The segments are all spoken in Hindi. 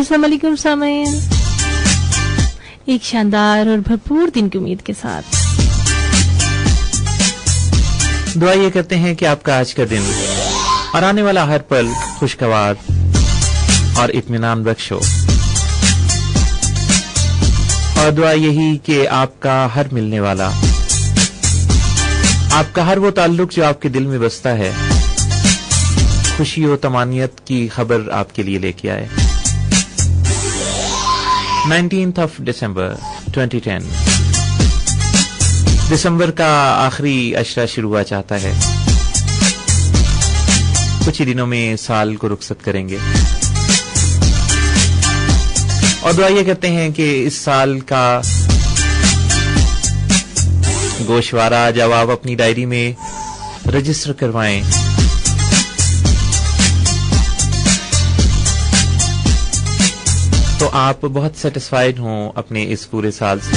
अस्सलाम वालेकुम सामीन। एक शानदार और भरपूर दिन की उम्मीद के साथ दुआ ये करते हैं कि आपका आज का दिन और आने वाला हर पल खुशगवार और इत्मीनान बख्श हो। और दुआ यही कि आपका हर मिलने वाला, आपका हर वो ताल्लुक जो आपके दिल में बसता है, खुशी और तमानियत की खबर आपके लिए लेके आए। 19th of December 2010, दिसंबर का आखिरी अशरा शुरू हुआ चाहता है। कुछ ही दिनों में साल को रुखसत करेंगे और दुआ ये करते हैं कि इस साल का गोशवारा जब आप अपनी डायरी में रजिस्टर करवाएं तो आप बहुत सेटिस्फाइड हों अपने इस पूरे साल से।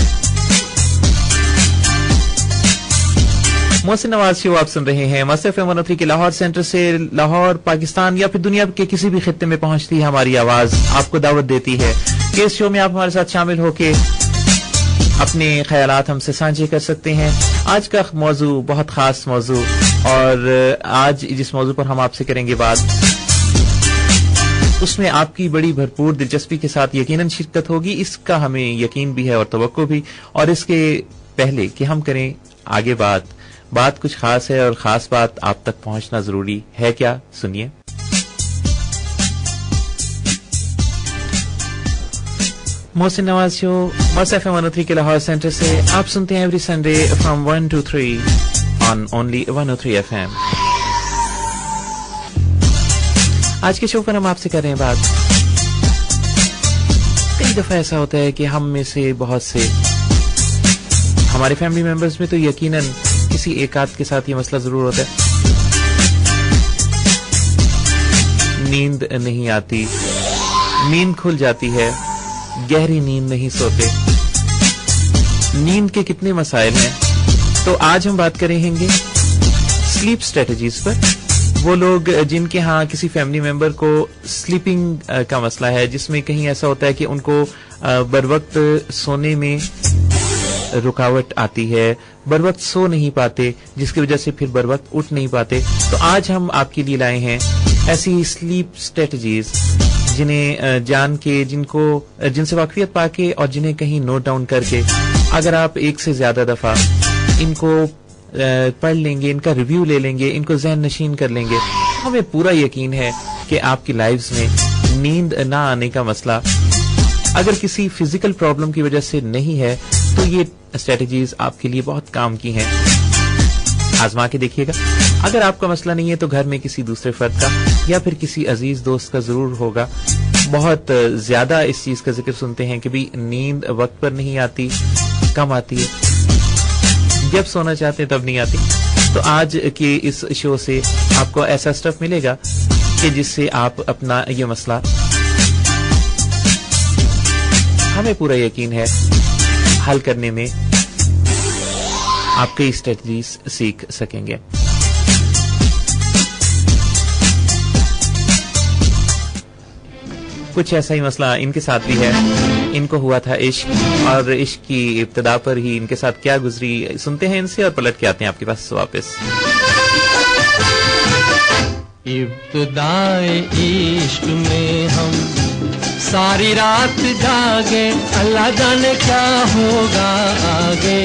मोहसिन नवाज शो आप सुन रहे हैं मस्त एफएम 103 के लाहौर सेंटर से। लाहौर, पाकिस्तान या फिर दुनिया के किसी भी खित्ते में पहुंचती है हमारी आवाज आपको दावत देती है कि इस शो में आप हमारे साथ शामिल होके अपने ख्यालात हमसे साझे कर सकते हैं। आज का मौजू बहुत खास मौजू, और आज जिस मौजू पर हम आपसे करेंगे बात, उसमें आपकी बड़ी भरपूर दिलचस्पी के साथ यकीनन शिरकत होगी, इसका हमें यकीन भी है और तवक्को भी। और इसके पहले कि हम करें आगे बात कुछ खास है और खास बात आप तक पहुंचना जरूरी है। क्या सुनिए। मोहसिन नवाज शो मस्त एफएम 103 के लाहौर सेंटर से आप सुनते हैं every Sunday from 1 to 3 on only 103 FM। आज के शो पर हम आपसे कर रहे हैं बात। कई दफा ऐसा होता है कि हम में से बहुत से, हमारे फैमिली मेंबर्स में तो यकीनन किसी एक आध के साथ ये मसला जरूर होता है, नींद नहीं आती, नींद खुल जाती है, गहरी नींद नहीं सोते। नींद के कितने मसाइल हैं, तो आज हम बात करेंगे स्लीप स्ट्रेटजीज पर। वो लोग जिनके यहाँ किसी फैमिली मेंबर को स्लीपिंग का मसला है, जिसमें कहीं ऐसा होता है कि उनको बर वक्त सोने में रुकावट आती है, बर वक्त सो नहीं पाते, जिसकी वजह से फिर बर वक्त उठ नहीं पाते। तो आज हम आपके लिए लाए हैं ऐसी स्लीप स्ट्रेटजीज जिन्हें जान के, जिनसे वाकफियत पाके और जिन्हें कहीं नोट डाउन करके अगर आप एक से ज्यादा दफा इनको पढ़ लेंगे, इनका रिव्यू ले लेंगे, इनको ज़हन नशीन कर लेंगे, हमें पूरा यकीन है कि आपकी लाइफ्स में नींद ना आने का मसला अगर किसी फिजिकल प्रॉब्लम की वजह से नहीं है तो ये स्ट्रेटजीज आपके लिए बहुत काम की हैं। आजमा के देखिएगा। अगर आपका मसला नहीं है तो घर में किसी दूसरे फर्द का या फिर किसी अजीज दोस्त का जरूर होगा। बहुत ज्यादा इस चीज का जिक्र सुनते हैं कि भी नींद वक्त पर नहीं आती, कम आती है, जब सोना चाहते हैं तब नहीं आती। तो आज के इस शो से आपको ऐसा स्टफ मिलेगा कि जिससे आप अपना ये मसला, हमें पूरा यकीन है, हल करने में आप कई स्ट्रेटजीज सीख सकेंगे। कुछ ऐसा ही मसला इनके साथ भी है। इनको हुआ था इश्क, और इश्क की इब्तिदा पर ही इनके साथ क्या गुजरी सुनते हैं इनसे और पलट के आते हैं आपके पास वापस। इब्तिदाए इश्क में हम सारी रात जागे, अल्लाह जाने क्या होगा आगे,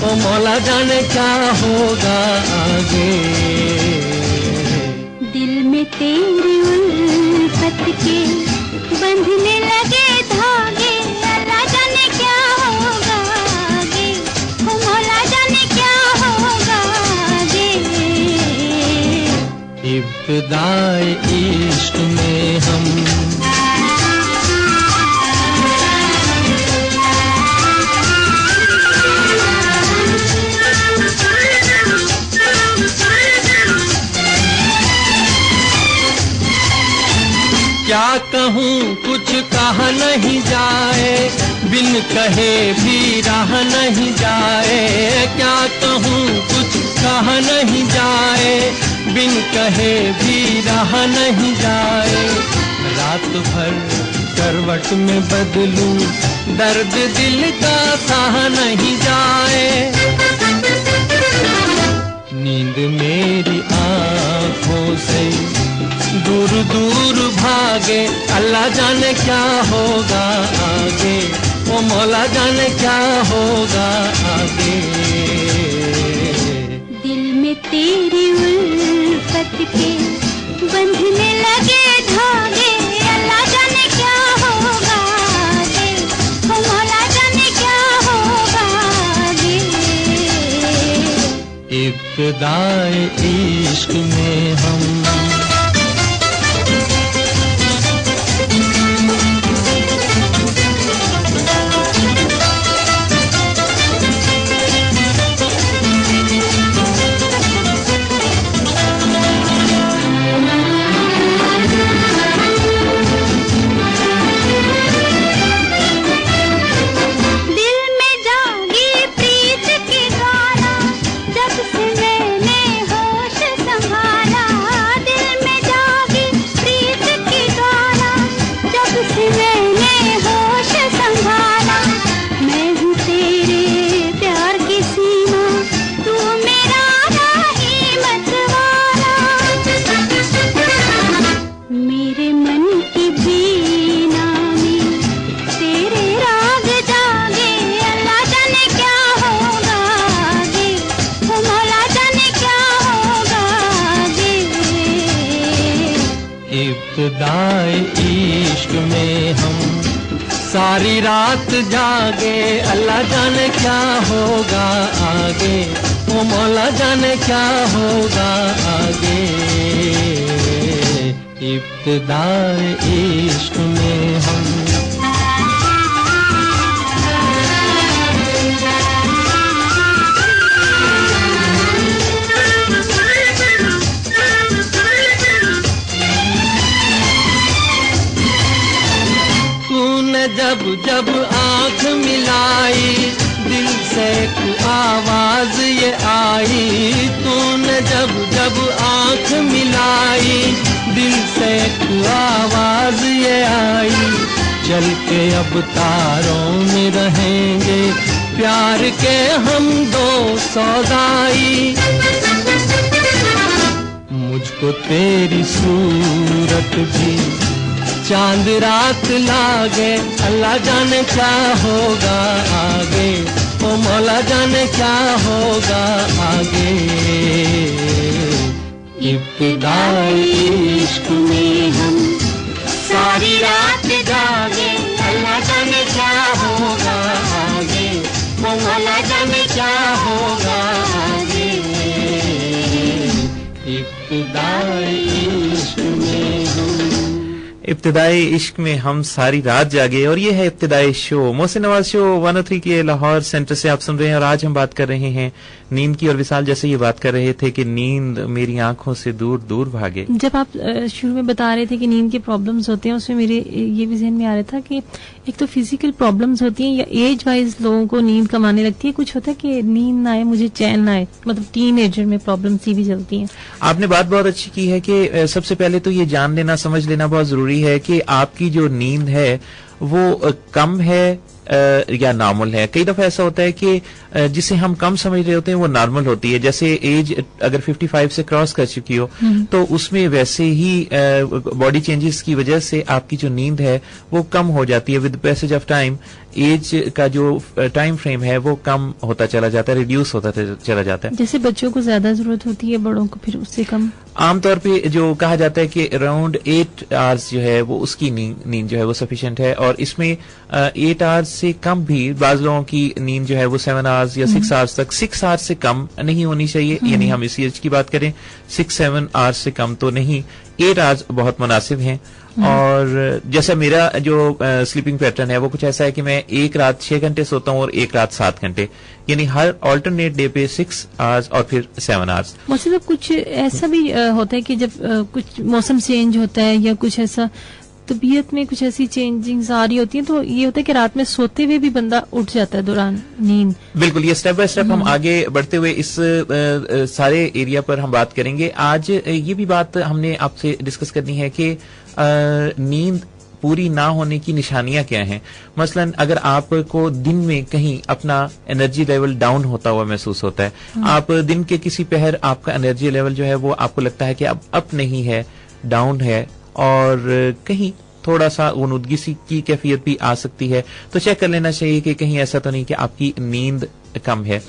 ओ मौला जाने क्या होगा आगे। दिल में तेरी उल्फत के बंधने लगे धागे, अल्लाह जाने क्या होगा आगे, ओ मौला जाने क्या होगा आगे। इब्तिदाए इश्क में हम क्या कहूँ कुछ कहा नहीं जाए, बिन कहे भी रहा नहीं जाए। क्या कहूँ कुछ कहा नहीं जाए, बिन कहे भी रहा नहीं जाए। रात भर करवट में बदलूं, दर्द दिल का सहा नहीं जाए। नींद मेरी आंखों से दूर दूर भागे, अल्लाह जाने क्या होगा आगे, ओ मौला जाने क्या होगा आगे। दिल में तेरी उल्फत के बंधने लगे धागे, अल्लाह जाने क्या होगा आगे, ओ मौला जाने क्या होगा आगे। इब्तिदाए इश्क में हम इब्तिदाए इश्क में हम सारी रात जागे, अल्लाह जाने क्या होगा आगे, ओ मौला जाने क्या होगा आगे। इब्तिदाए इश्क में हम जब जब आँख मिलाई, दिल से आवाज ये आई, तूने जब जब आँख मिलाई, दिल से आवाज ये आई। चल के अब तारों में रहेंगे, प्यार के हम दो सौदाई। मुझको तेरी सूरत भी चांद रात लागे, अल्लाह जाने क्या होगा आगे, ओ मौला जाने क्या होगा आगे। इब्तिदाए इश्क में हम सारी रात जागे, अल्लाह जाने क्या होगा आगे, ओ मौला जाने क्या होगा आगे। इब्तिदाए इश्क में हम इब्तिदाई इश्क में हम सारी रात जागे। और ये है इब्तिदाई शो, मोहसिन नवाज शो 103 के लाहौर सेंटर से आप सुन रहे हैं। और आज हम बात कर रहे हैं नींद की। और विशाल जैसे ये बात कर रहे थे कि नींद मेरी आंखों से दूर दूर भागे। जब आप शुरू में बता रहे थे कि नींद के प्रॉब्लम्स होते हैं, उसमें मेरे ये भी जहन में आ रहा था कि एक तो फिजिकल प्रॉब्लम्स होती हैं या एज वाइज लोगों को नींद कम आने लगती है। कुछ होता है कि नींद ना आए, मुझे चैन ना आए, मतलब टीनेजर में प्रॉब्लम्स ये भी चलती हैं। आपने बात बहुत अच्छी की है कि सबसे पहले तो ये जान लेना, समझ लेना बहुत जरूरी है कि आपकी जो नींद है वो कम है या नॉर्मल है। कई दफा ऐसा होता है कि जिसे हम कम समझ रहे होते हैं वो नॉर्मल होती है। जैसे एज अगर 55 से क्रॉस कर चुकी हो तो उसमें वैसे ही बॉडी चेंजेस की वजह से आपकी जो नींद है वो कम हो जाती है। With passage of time age का जो टाइम फ्रेम है वो कम होता चला जाता है, रिड्यूस होता चला जाता है। जैसे बच्चों को ज्यादा जरूरत होती है, बड़ों को फिर उससे कम। आमतौर पे जो कहा जाता है कि अराउंड 8 आवर्स जो है वो उसकी नींद जो है वो सफिशिएंट है। और इसमें 8 आवर्स से कम भी, बाज लोगों की नींद जो है वो 7 आवर्स या 6 आवर्स तक, 6 आवर्स से कम नहीं होनी चाहिए। यानी हम इसी एज की बात करें, 6-7 आवर्स से कम तो नहीं, 8 आवर्स बहुत मुनासिब हैं। और जैसा मेरा जो स्लीपिंग पैटर्न है वो कुछ ऐसा है कि मैं एक रात 6 घंटे सोता हूँ और एक रात 7 घंटे, यानी हर ऑल्टरनेट डे पे 6 आवर्स और फिर 7 आवर्स। मौसम कुछ ऐसा भी होता है कि जब कुछ मौसम चेंज होता है या कुछ ऐसा तबीयत में कुछ ऐसी चेंजिंग्स आ रही होती हैं, तो ये होता है कि रात में सोते हुए भी बंदा उठ जाता है दौरान नींद। बिल्कुल, ये स्टेप बाय स्टेप हम आगे बढ़ते हुए इस सारे एरिया पर हम बात करेंगे। आज ये भी बात हमने आपसे डिस्कस करनी है कि नींद पूरी ना होने की निशानियां क्या हैं। मसलन अगर आपको दिन में कहीं अपना एनर्जी लेवल डाउन होता हुआ महसूस होता है, आप दिन के किसी पहर आपका एनर्जी लेवल जो है वो आपको लगता है कि अब अप नहीं है, डाउन है, और कहीं थोड़ा सा गुनूदगी सी की कैफियत भी आ सकती है, तो चेक कर लेना चाहिए कि कहीं ऐसा तो नहीं कि आपकी नींद कम है।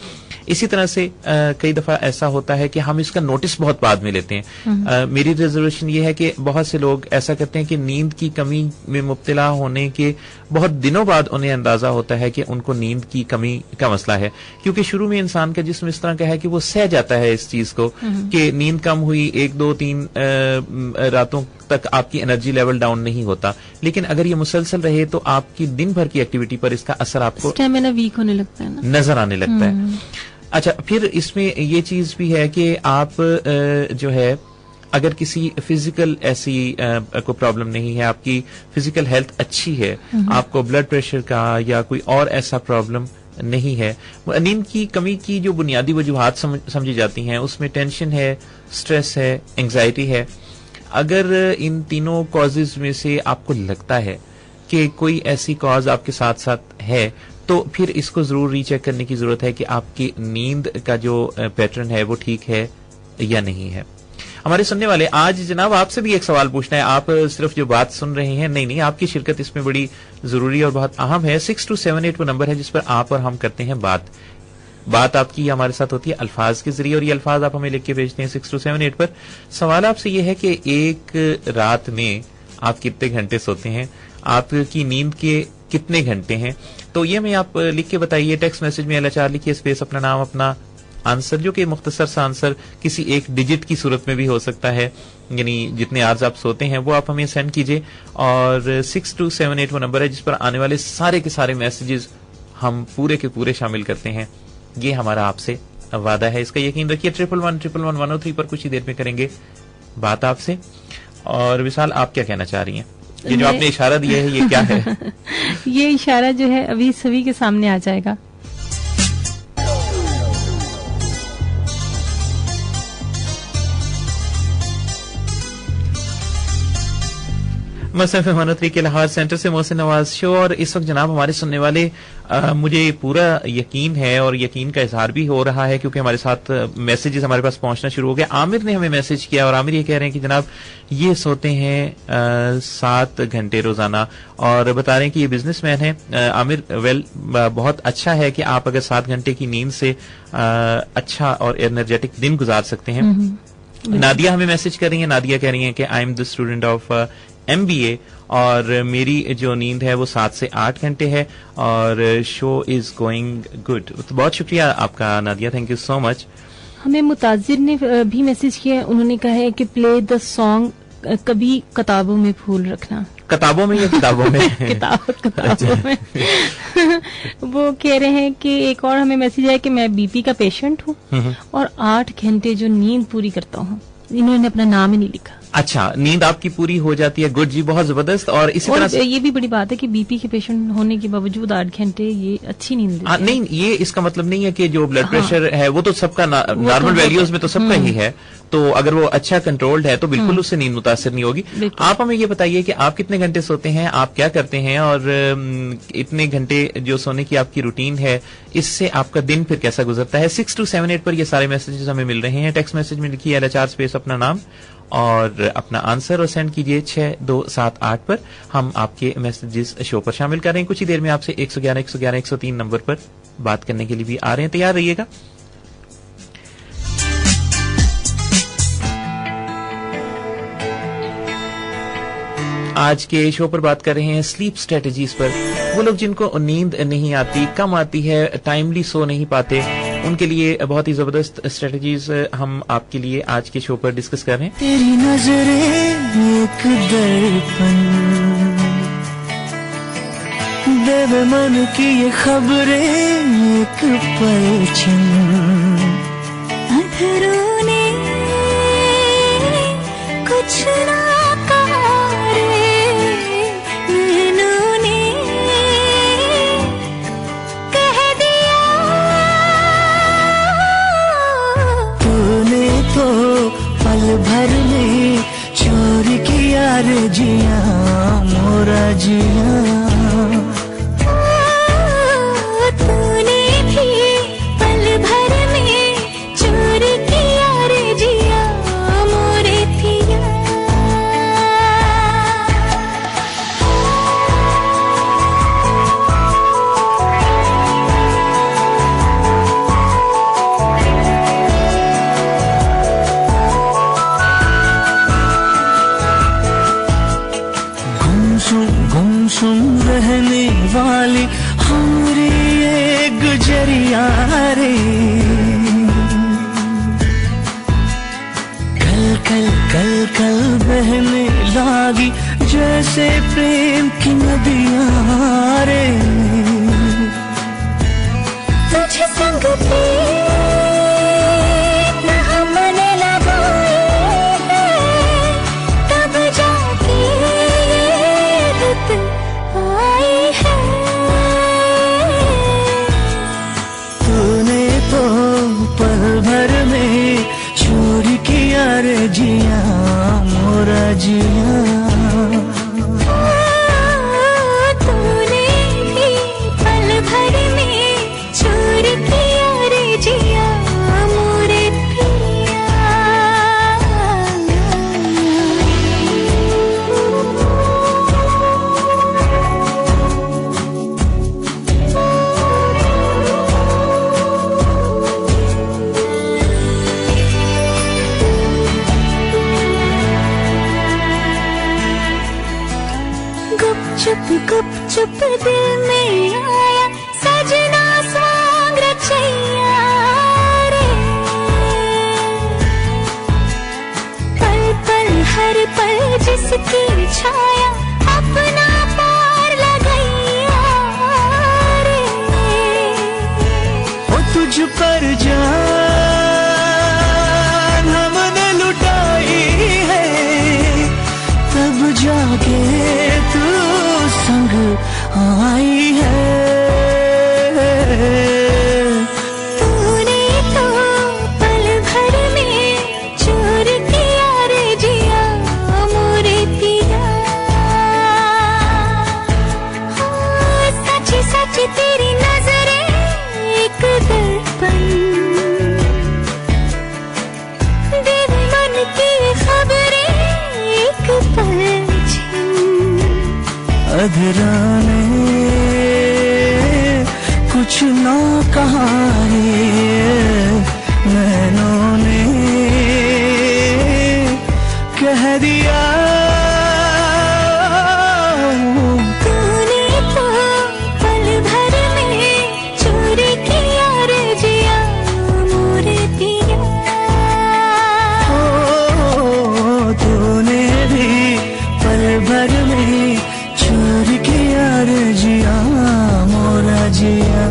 इसी तरह से कई दफा ऐसा होता है कि हम इसका नोटिस बहुत बाद में लेते हैं। मेरी रिजर्वेशन ये है कि बहुत से लोग ऐसा करते हैं कि नींद की कमी में मुब्तला होने के बहुत दिनों बाद उन्हें अंदाजा होता है कि उनको नींद की कमी का मसला है, क्योंकि शुरू में इंसान का जिस्म इस तरह का है कि वो सह जाता है इस चीज को कि नींद कम हुई, 1 2 3 रातों तक आपकी एनर्जी लेवल डाउन नहीं होता, लेकिन अगर ये मुसलसल रहे तो आपकी दिन भर की एक्टिविटी पर इसका असर आपको स्टेमिना वीक होने लगता है ना, नजर आने लगता है। अच्छा, फिर इसमें ये चीज भी है कि आप जो है अगर किसी फिजिकल ऐसी कोई प्रॉब्लम नहीं है, आपकी फिजिकल हेल्थ अच्छी है, आपको ब्लड प्रेशर का या कोई और ऐसा प्रॉब्लम नहीं है, नींद की कमी की जो बुनियादी वजूहात समझी जाती हैं उसमें टेंशन है, स्ट्रेस है, एंग्जाइटी है। अगर इन तीनों कॉजेज में से आपको लगता है कि कोई ऐसी कॉज आपके साथ साथ है, तो फिर इसको जरूर रीचेक करने की जरूरत है कि आपकी नींद का जो पैटर्न है वो ठीक है या नहीं है। हमारे सुनने वाले, आज जनाब आपसे भी एक सवाल पूछना है, आप सिर्फ जो बात सुन रहे हैं, नहीं, आपकी शिरकत इसमें बड़ी जरूरी और बहुत अहम है। 6278 वो नंबर है जिस पर आप और हम करते हैं बात आपकी हमारे साथ होती है अल्फाज के जरिए, और ये अल्फाज आप हमें लिख के भेजते हैं 6278 पर। सवाल आपसे ये है कि एक रात में आप कितने घंटे सोते हैं, आपकी नींद के कितने घंटे हैं, तो ये मैं आप लिख के बताइए। टेक्स्ट मैसेज में LHR लिखिए, स्पेस अपना नाम, अपना आंसर, जो कि मुख्तसर सा आंसर किसी एक डिजिट की सूरत में भी हो सकता है, यानी जितने आवर्स आप सोते हैं वो आप हमें सेंड कीजिए। और 6278 वो नंबर है जिस पर आने वाले सारे के सारे मैसेजेस हम पूरे के पूरे शामिल करते हैं, ये हमारा आपसे वादा है, इसका यकीन रखिए। 11111 पर कुछ ही देर में करेंगे बात आपसे। और विशाल, आप क्या कहना चाह रही हैं? ये जो आपने इशारा दिया है ये क्या है? ये इशारा जो है अभी सभी के सामने आ जाएगा। मसरफ मनोत्री के लाहौर सेंटर से मोहसिन नवाज शो। और इस वक्त जनाब हमारे सुनने वाले मुझे पूरा यकीन है और यकीन का इजहार भी हो रहा है क्योंकि हमारे साथ मैसेजेस हमारे पास पहुंचना शुरू हो गए। आमिर ने हमें मैसेज किया और आमिर ये कह रहे हैं कि जनाब ये सोते हैं 7 घंटे रोजाना और बता रहे हैं कि ये बिजनेसमैन है। आमिर, बहुत अच्छा है कि आप अगर 7 घंटे की नींद से अच्छा और एनर्जेटिक दिन गुजार सकते हैं। नादिया हमें मैसेज कर रही है, नादिया कह रही है कि I am the student of MBA और मेरी जो नींद है वो 7 से 8 घंटे है और शो इज गोइंग गुड। तो बहुत शुक्रिया आपका Nadia, thank you so much. हमें मुताजिर ने भी मैसेज किया, उन्होंने कहा है कि प्ले द सॉन्ग कभी किताबों में फूल रखना। किताबों में या किताबों में? किताबों में। वो कह रहे हैं कि एक और हमें मैसेज आया कि मैं BP का पेशेंट हूँ और 8 घंटे जो नींद पूरी करता हूँ। इन्होंने अपना नाम ही नहीं लिखा। अच्छा, नींद आपकी पूरी हो जाती है, गुड जी, बहुत जबरदस्त। और इसी तरह से ये भी बड़ी बात है कि BP के पेशेंट होने के बावजूद 8 घंटे ये अच्छी नींद देते हैं। नहीं, ये इसका मतलब नहीं है कि जो ब्लड प्रेशर है वो तो सबका नॉर्मल वैल्यूज में तो सबका ही है, तो अगर वो अच्छा कंट्रोल्ड है तो बिल्कुल उससे नींद मुतासिर नहीं होगी। आप हमें ये बताइए कि आप कितने घंटे सोते हैं, आप क्या करते हैं और इतने घंटे जो सोने की आपकी रूटीन है इससे आपका दिन फिर कैसा गुजरता है। 6278 पर ये सारे मैसेजेस हमें मिल रहे हैं। टेक्स्ट मैसेज में लिखिए LHR स्पेस अपना नाम और अपना आंसर और सेंड कीजिए 6278 पर। हम आपके मैसेजेस शो पर शामिल कर रहे हैं। कुछ ही देर में आपसे 111 111 103 नंबर पर बात करने के लिए भी आ रहे हैं, तैयार रहिएगा। आज के शो पर बात कर रहे हैं स्लीप स्ट्रेटजीज पर। वो लोग जिनको नींद नहीं आती, कम आती है, टाइमली सो नहीं पाते, उनके लिए बहुत ही जबरदस्त स्ट्रेटजीज हम आपके लिए आज के शो पर डिस्कस कर रहे हैं। तेरी नजरें एक दर्पण, देवे मन की ये खबरें एक परछन, अधरों ने कुछ ना कहा रे, नैनों ने कह दिया, तूने तो पल भर में चोरी किया रे जिया मोरा जिया। तूने भी पल भर में चोर किया रे जिया मोरे पिया। गुमसुम रहने वाली हमारी ये गुजरिया रे, कल कल कल कल बहने लागी जैसे प्रेम की नदियां रे। तुझे संग पे न हमने लगाए हैं, तब जाके रुत आई है। तूने तो पल भर में चोरी किया रे जिया मोरा जिया। तूने भी पल भर में चोर किया रे जिया मोरे पिया। गुप चुप दिल में आया सजना स्वांग रचैया रे। पल पल हर पल जिसकी छाया अपना पार लगैया रे। ओ तुझ पर जान हमने लुटाई है, तब जाके तू संग आई है। तूने तो पल भर में चोर किया रे जिया मोरे पिया। सच सच तेरी नजरें एक दर्पण, देवे मन की खबरें एक पलछिन। अधरा ने कुछ ना कहा रे, नैनों ने कह दिया। तूने तो पल भर में चोरी किया रे जिया मोरे पिया। ओ तूने भी पल भर में चोरी किया रे जिया मोरा जिया।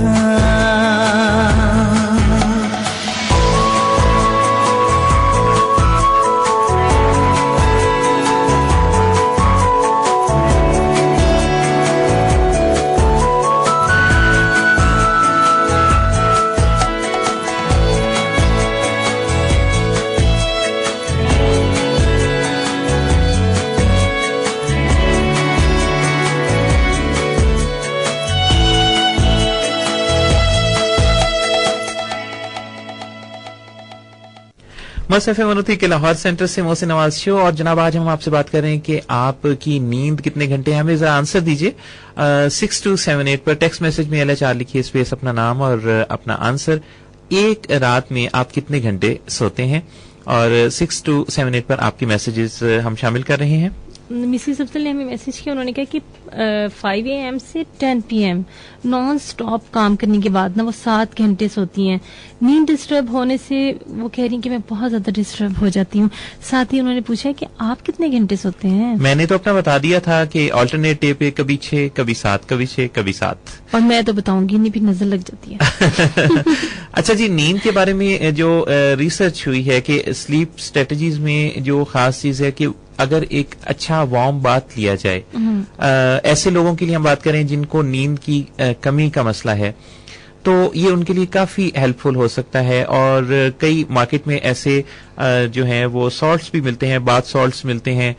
मस्त एफएम 103 के लाहौर सेंटर से मोहसिन नवाज शो। और जनाब आज हम आपसे बात कर रहे हैं कि आपकी नींद कितने घंटे हैं। हमें जरा आंसर दीजिए 6278 पर टेक्स्ट मैसेज में LHR लिखिए, स्पेस अपना नाम और अपना आंसर। एक रात में आप कितने घंटे सोते हैं? और 6278 पर आपके मैसेजेस हम शामिल कर रहे हैं। मिसिस अफजल ने हमें मैसेज किया, उन्होंने कहा कि 5 AM से 10 PM नॉन स्टॉप काम करने के बाद ना वो 7 घंटे सोती हैं। नींद डिस्टर्ब होने से वो कह रही हैं कि मैं बहुत ज्यादा डिस्टर्ब हो जाती हूँ। साथ ही उन्होंने पूछा है कि आप कितने घंटे सोते हैं? मैंने तो अपना बता दिया था कि ऑल्टरनेट डे पे कभी 6, कभी 7, कभी 6, कभी 7। और मैं तो बताऊंगी नहीं, भी नजर लग जाती है। अच्छा जी, नींद के बारे में जो रिसर्च हुई है कि स्लीप स्ट्रेटजीज में जो खास चीज है कि अगर एक अच्छा वार्म बाथ लिया जाए, ऐसे लोगों के लिए हम बात करें जिनको नींद की कमी का मसला है, तो ये उनके लिए काफी हेल्पफुल हो सकता है। और कई मार्केट में ऐसे जो हैं वो सॉल्ट्स भी मिलते हैं, बाथ सॉल्ट्स मिलते हैं,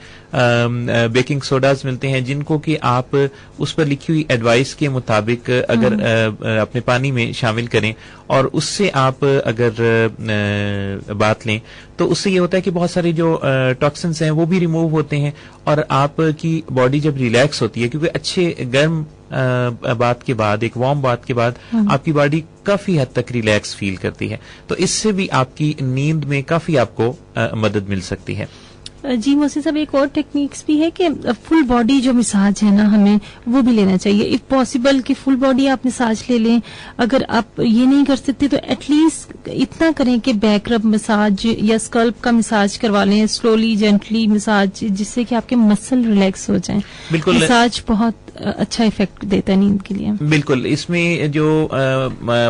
बेकिंग सोडाज मिलते हैं, जिनको कि आप उस पर लिखी हुई एडवाइस के मुताबिक अगर अपने पानी में शामिल करें और उससे आप अगर बात लें तो उससे ये होता है कि बहुत सारे जो टॉक्सिन्स हैं वो भी रिमूव होते हैं और आपकी बॉडी जब रिलैक्स होती है, क्योंकि अच्छे गर्म बात के बाद, एक वार्म बात के बाद आपकी बॉडी काफी हद तक रिलैक्स फील करती है, तो इससे भी आपकी नींद में काफी आपको मदद मिल सकती है। जी मोसी साहब, एक और टेक्निक्स भी है कि फुल बॉडी जो मसाज है ना, हमें वो भी लेना चाहिए इफ पॉसिबल कि फुल बॉडी आप मसाज ले लें। अगर आप ये नहीं कर सकते तो एटलीस्ट इतना करें कि बैक रब मसाज या स्कल्प का मसाज करवा लें, स्लोली जेंटली मसाज, जिससे कि आपके मसल रिलैक्स हो जाएं। बिल्कुल, मसाज बहुत अच्छा इफेक्ट देता है नींद के लिए। बिल्कुल, इसमें जो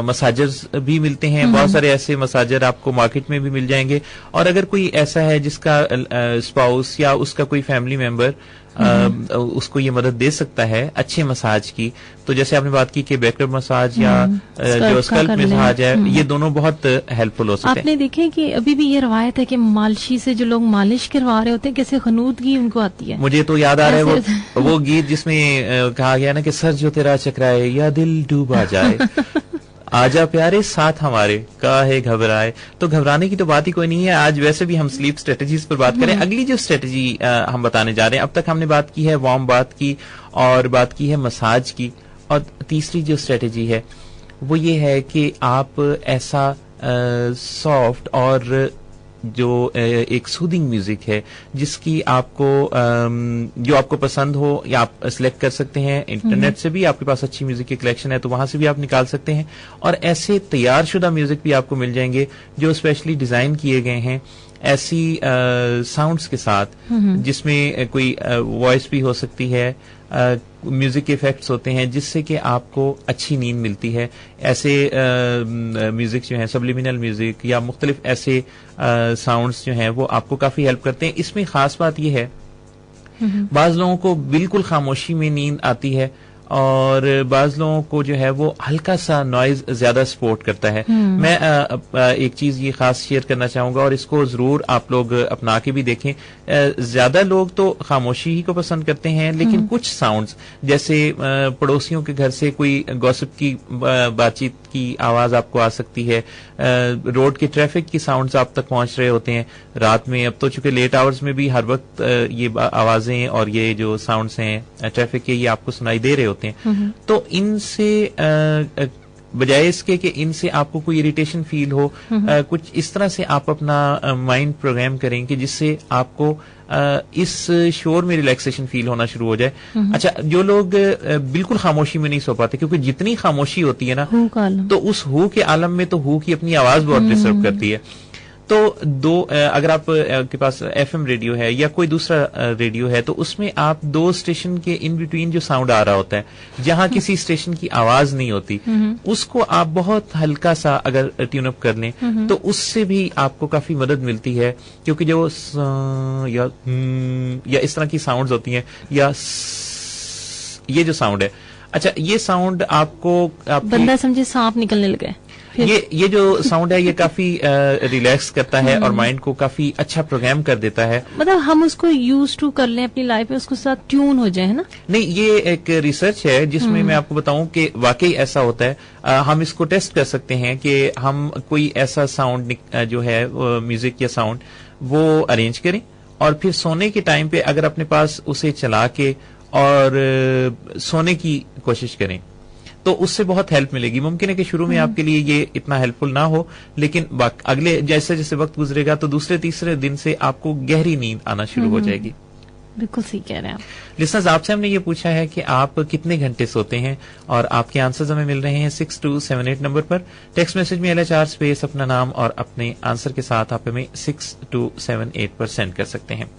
मसाजर्स भी मिलते हैं, बहुत सारे ऐसे मसाजर आपको मार्केट में भी मिल जाएंगे, और अगर कोई ऐसा है जिसका स्पाउस या उसका कोई फैमिली मेंबर उसको ये मदद दे सकता है अच्छे मसाज की, तो जैसे आपने बात की कि बैकअप मसाज या जो स्कल्प मसाज है, ये दोनों बहुत हेल्पफुल हो सकते हैं। आपने देखे कि अभी भी ये रवायत है कि मालिशी से जो लोग मालिश करवा रहे होते हैं, कैसे खनूदगी उनको आती है। मुझे तो याद आ रहा है वो गीत जिसमें कहा गया ना कि सर जो तेरा चकराए या दिल डूबा जाए, आजा प्यारे साथ हमारे काहे घबराए। तो घबराने की तो बात ही कोई नहीं है। आज वैसे भी हम स्लीप स्ट्रेटजीज पर बात करें। अगली जो स्ट्रेटजी हम बताने जा रहे हैं, अब तक हमने बात की है वार्म बात की और बात की है मसाज की, और तीसरी जो स्ट्रेटजी है वो ये है कि आप ऐसा सॉफ्ट और जो एक सूदिंग म्यूजिक है जिसकी आपको जो आपको पसंद हो, या आप सिलेक्ट कर सकते हैं इंटरनेट से भी, आपके पास अच्छी म्यूजिक की कलेक्शन है तो वहां से भी आप निकाल सकते हैं, और ऐसे तैयार शुदा म्यूजिक भी आपको मिल जाएंगे जो स्पेशली डिजाइन किए गए हैं ऐसी साउंड्स के साथ, जिसमें कोई वॉइस भी हो सकती है, म्यूजिक के इफेक्ट्स होते हैं जिससे कि आपको अच्छी नींद मिलती है। ऐसे म्यूजिक जो है, सब्लिमिनल म्यूजिक या मुख्तलिफ ऐसे साउंड्स जो हैं वो आपको काफी हेल्प करते हैं। इसमें खास बात यह है, बाज लोगों को बिल्कुल खामोशी में नींद आती है और बाज लोगों को जो है वो हल्का सा नॉइज ज्यादा सपोर्ट करता है। मैं एक चीज ये खास शेयर करना चाहूंगा और इसको जरूर आप लोग अपना के भी देखें। ज्यादा लोग तो खामोशी ही को पसंद करते हैं, लेकिन कुछ साउंड्स जैसे पड़ोसियों के घर से कोई गॉसिप की बातचीत की आवाज आपको आ सकती है, रोड के ट्रैफिक की साउंड्स आप तक पहुंच रहे होते हैं रात में। अब तो चूंकि लेट आवर्स में भी हर वक्त ये आवाजें और ये जो साउंड्स हैं ट्रैफिक के, ये आपको सुनाई दे रहे होते हैं। तो इनसे बजाय इसके कि इनसे आपको कोई इरिटेशन फील हो, कुछ इस तरह से आप अपना माइंड प्रोग्राम करें कि जिससे आपको इस शोर में रिलैक्सेशन फील होना शुरू हो जाए। अच्छा, जो लोग बिल्कुल खामोशी में नहीं सो पाते, क्योंकि जितनी खामोशी होती है ना, तो उस हू के आलम में तो हू की अपनी आवाज बहुत डिस्टर्ब करती है। तो अगर आप के पास एफएम रेडियो है या कोई दूसरा रेडियो है, तो उसमें आप दो स्टेशन के इन बिटवीन जो साउंड आ रहा होता है, जहां किसी स्टेशन की आवाज नहीं होती, उसको आप बहुत हल्का सा अगर ट्यून अप कर लें तो उससे भी आपको काफी मदद मिलती है, क्योंकि जो या इस तरह की साउंड्स होती हैं, या ये जो साउंड है, अच्छा ये साउंड आपको बंदा समझे सांप निकलने लगे, ये जो साउंड है ये काफी रिलैक्स करता है और माइंड को काफी अच्छा प्रोग्राम कर देता है। मतलब हम उसको यूज टू कर लें अपनी लाइफ में, उसको साथ ट्यून हो जाए, है ना? नहीं, ये एक रिसर्च है जिसमें मैं आपको बताऊं कि वाकई ऐसा होता है। हम इसको टेस्ट कर सकते हैं कि हम कोई ऐसा साउंड जो है म्यूजिक या साउंड वो अरेंज करें और फिर सोने के टाइम पे अगर अपने पास उसे चला के और सोने की कोशिश करें तो उससे बहुत हेल्प मिलेगी। मुमकिन है कि शुरू में आपके लिए ये इतना हेल्पफुल ना हो, लेकिन अगले जैसे जैसे वक्त गुजरेगा तो दूसरे तीसरे दिन से आपको गहरी नींद आना शुरू हो जाएगी। बिल्कुल सही कह रहे हैं आप। लिसनर्स, आपसे हमने ये पूछा है कि आप कितने घंटे सोते हैं, और आपके आंसर्स हमें मिल रहे हैं 6278 नंबर पर। टेक्स्ट मैसेज में LHR स्पेस अपना नाम और अपने आंसर के साथ आप हमें 6278 पर सेंड कर सकते हैं।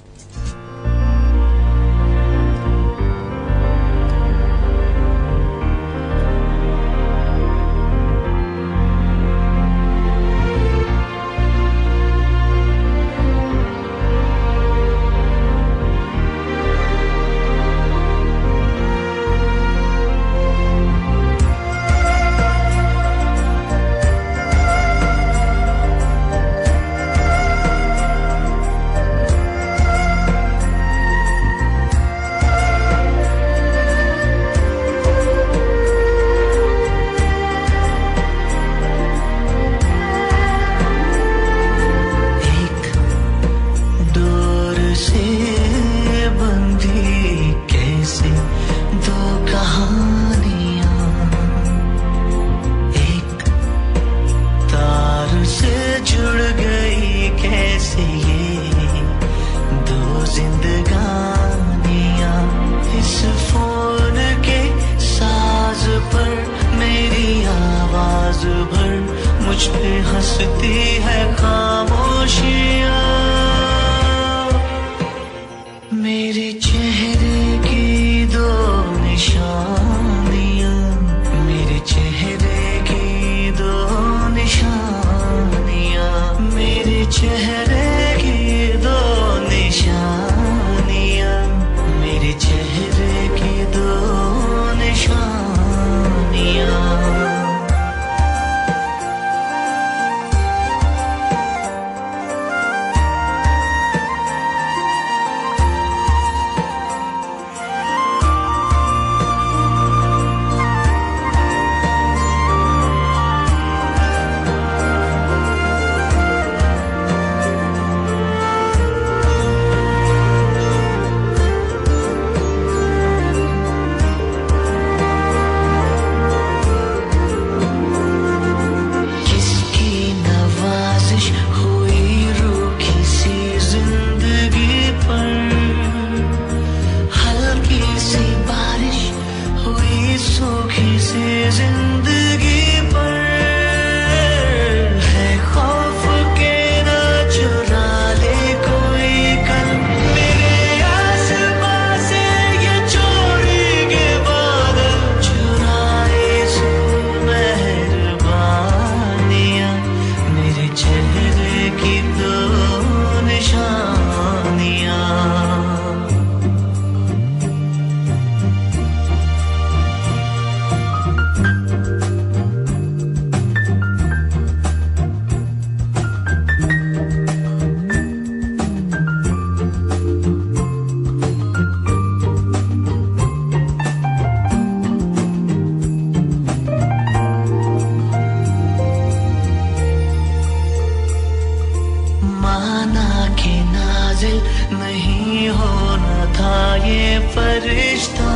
माना के नाज़िल नहीं होना था ये फरिश्ता,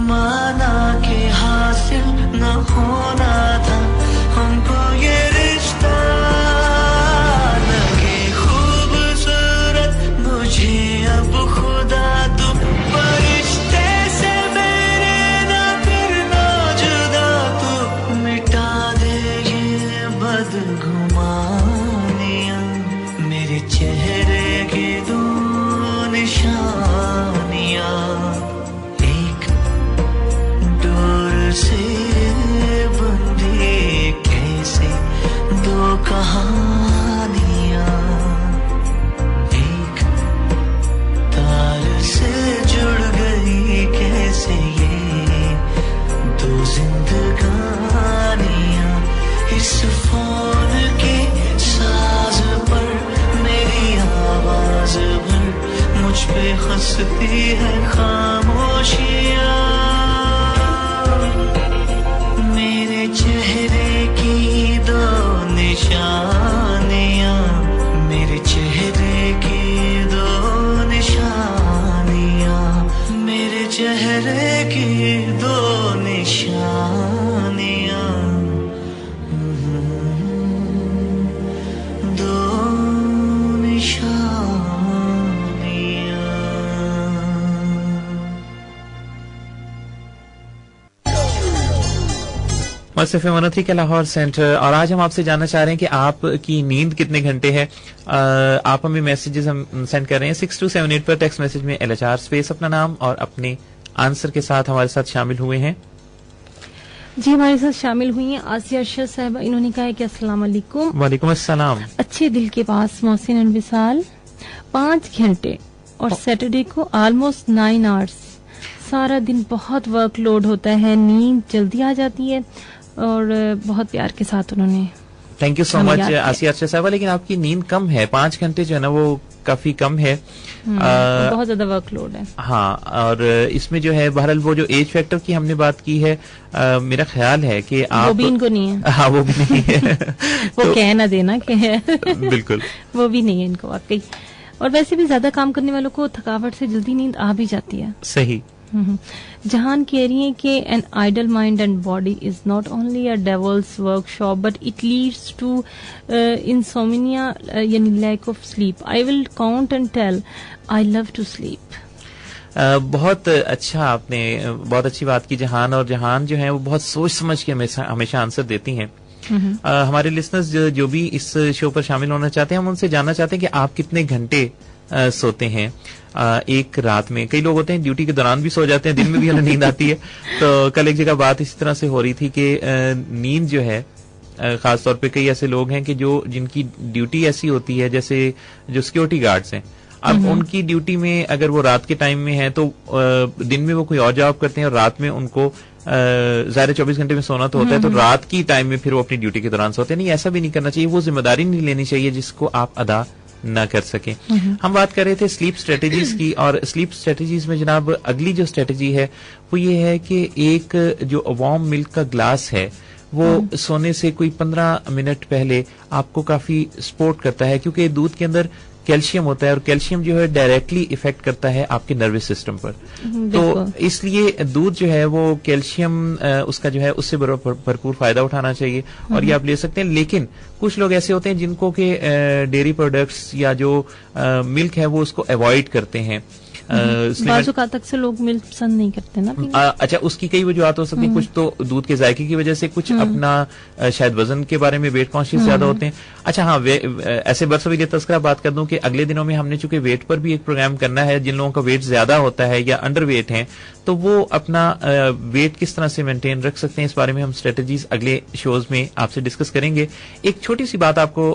माना के हासिल न होना था हमको ये रिश्ता। लगे खूबसूरत मुझे अब खुदा तू फरिश्ते से मेरे ना करना जुदा, तू मिटा दे ये बदगुमानियां मेरे चेहरे की दो निशानियां, एक डोर से बंधी कैसे दो कहानियां, एक तार से जुड़ गई कैसे ये दो जिंदगानियां। इस फोन के साज पर मेरी आवाज भर मुझ पे हंसती है खामोशियां, मेरे चेहरे की दो निशानियां, मेरे चेहरे की दो निशानियां, मेरे चेहरे की दो निशानियां, दो निशानियां। मौसम 103 के लाहौर सेंटर, और आज हम आपसे जानना चाह रहे हैं कि आपकी नींद कितने घंटे है। आप हमें मैसेजेस हम सेंड कर रहे हैं 6278 पर। टेक्स्ट मैसेज में LHR स्पेस अपना नाम और अपने आंसर के साथ हमारे साथ शामिल हुए हैं। जी हमारे साथ शामिल हुई हैं आसिया अरशद साहब। इन्होंने कहा है कि अस्सलाम वालेकुम। वालेकुम अस्सलाम। अच्छे दिल के पास मोहसिन और विसाल 5 घंटे और सैटरडे को ऑलमोस्ट 9 आवर्स। सारा दिन बहुत वर्कलोड होता है, नींद जल्दी आ जाती है और बहुत प्यार के साथ उन्होंने थैंक यू सो हमें मच याद किया। आसिया अरशद साहब। लेकिन आपकी नींद कम है, 5 घंटे जो है ना वो काफी कम है। बहुत ज्यादा वर्कलोड है। हाँ, और इसमें जो है बहरहाल वो जो एज फैक्टर की हमने बात की है, मेरा ख्याल है कि आप वो भी इनको नहीं है। हाँ वो भी नहीं है वो कह ना देना कि है बिल्कुल वो भी नहीं है इनको वाकई। और वैसे भी ज्यादा काम करने वालों को थकावट से जल्दी नींद आ भी जाती है। सही। जहान कह रही है कि an idle mind and body is not only a devil's workshop but it leads to insomnia यानी lack of sleep. I will count and tell I love to sleep. बहुत अच्छा, आपने बहुत अच्छी बात की जहान। और जहान जो है वो बहुत सोच समझ के हमेशा आंसर देती हैं। हमारे लिसनर्स जो भी इस शो पर शामिल होना चाहते हैं, हम उनसे जानना चाहते हैं कि आप कितने घंटे सोते हैं एक रात में। कई लोग होते हैं ड्यूटी के दौरान भी सो जाते हैं, दिन में भी उन्हें नींद आती है। तो कल एक जगह बात इसी तरह से हो रही थी कि नींद जो है खासतौर पे कई ऐसे लोग हैं कि जिनकी ड्यूटी ऐसी होती है, जैसे जो सिक्योरिटी गार्ड्स हैं, अब उनकी ड्यूटी में अगर वो रात के टाइम में है तो दिन में वो कोई और जॉब करते हैं और रात में उनको ज़ाहिर 24 घंटे में सोना तो होता है, तो रात की टाइम में फिर वो अपनी ड्यूटी के दौरान सोते हैं। नहीं, ऐसा भी नहीं करना चाहिए, वो जिम्मेदारी नहीं लेनी चाहिए जिसको आप अदा ना कर सके। हम बात कर रहे थे स्लीप स्ट्रेटेजीज की, और स्लीप स्ट्रेटेजीज में जनाब अगली जो स्ट्रेटेजी है वो ये है कि एक जो वार्म मिल्क का ग्लास है वो सोने से कोई 15 मिनट पहले आपको काफी सपोर्ट करता है, क्योंकि दूध के अंदर कैल्शियम होता है और कैल्शियम जो है डायरेक्टली इफेक्ट करता है आपके नर्वस सिस्टम पर। तो इसलिए दूध जो है वो कैल्शियम उसका जो है उससे भरपूर फायदा उठाना चाहिए और ये आप ले सकते हैं। लेकिन कुछ लोग ऐसे होते हैं जिनको के डेयरी प्रोडक्ट्स या जो मिल्क है वो उसको अवॉइड करते हैं। बाजू का तक से लोग मिल्क पसंद नहीं करते ना। अच्छा, उसकी कई वजूहत हो सकती है। कुछ तो दूध के जायके की वजह से, कुछ अपना शायद वजन के बारे में वेट कॉन्शियस ज्यादा होते हैं। अच्छा हाँ, ऐसे बरसवीर तस्करा बात कर दूं कि अगले दिनों में हमने चूंकि वेट पर भी एक प्रोग्राम करना है, जिन लोगों का वेट ज्यादा होता है या अंडर वेट है तो वो अपना वेट किस तरह से मेंटेन रख सकते हैं, इस बारे में हम स्ट्रेटेजीज अगले शोज में आपसे डिस्कस करेंगे। एक छोटी सी बात आपको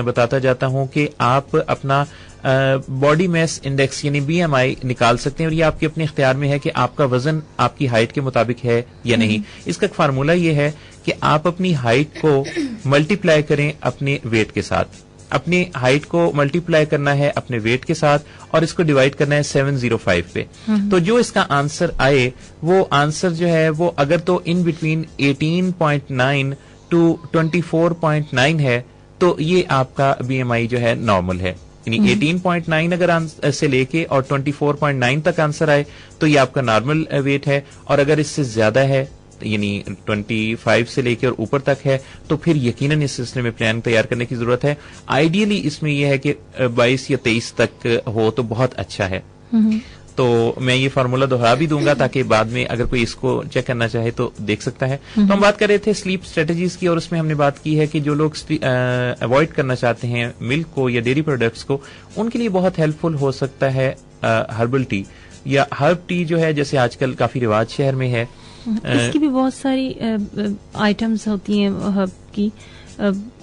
बताता जाता हूं कि आप अपना बॉडी मास इंडेक्स यानी BMI निकाल सकते हैं और ये आपके अपने इख्तियार में है कि आपका वजन आपकी हाइट के मुताबिक है या नहीं। इसका फार्मूला ये है कि आप अपनी हाइट को मल्टीप्लाई करें अपने वेट के साथ। अपनी हाइट को मल्टीप्लाई करना है अपने वेट के साथ और इसको डिवाइड करना है 705 पे। तो जो इसका आंसर आए वो आंसर जो है वो अगर तो इन बिटवीन 18.9 टू 24.9 है तो ये आपका BMI जो है नॉर्मल है, यानी 18.9 अगर से लेके और 24.9 तक आंसर आए तो ये आपका नॉर्मल वेट है, और अगर इससे ज्यादा है यानी 25 से लेकर और ऊपर तक है तो फिर यकीनन इस सिलसिले में प्लान तैयार करने की जरूरत है। आइडियली इसमें यह है कि 22 या 23 तक हो तो बहुत अच्छा है। तो मैं ये फार्मूला दोहरा भी दूंगा ताकि बाद में अगर कोई इसको चेक करना चाहे तो देख सकता है। तो हम बात कर रहे थे स्लीप स्ट्रेटजीज की, और उसमें हमने बात की है कि जो लोग अवॉइड करना चाहते हैं मिल्क को या डेयरी प्रोडक्ट्स को, उनके लिए बहुत हेल्पफुल हो सकता है हर्बल टी या हर्ब टी जो है, जैसे आजकल काफी रिवाज शहर में है। इसकी भी बहुत सारी आइटम्स होती हैं हर्ब की,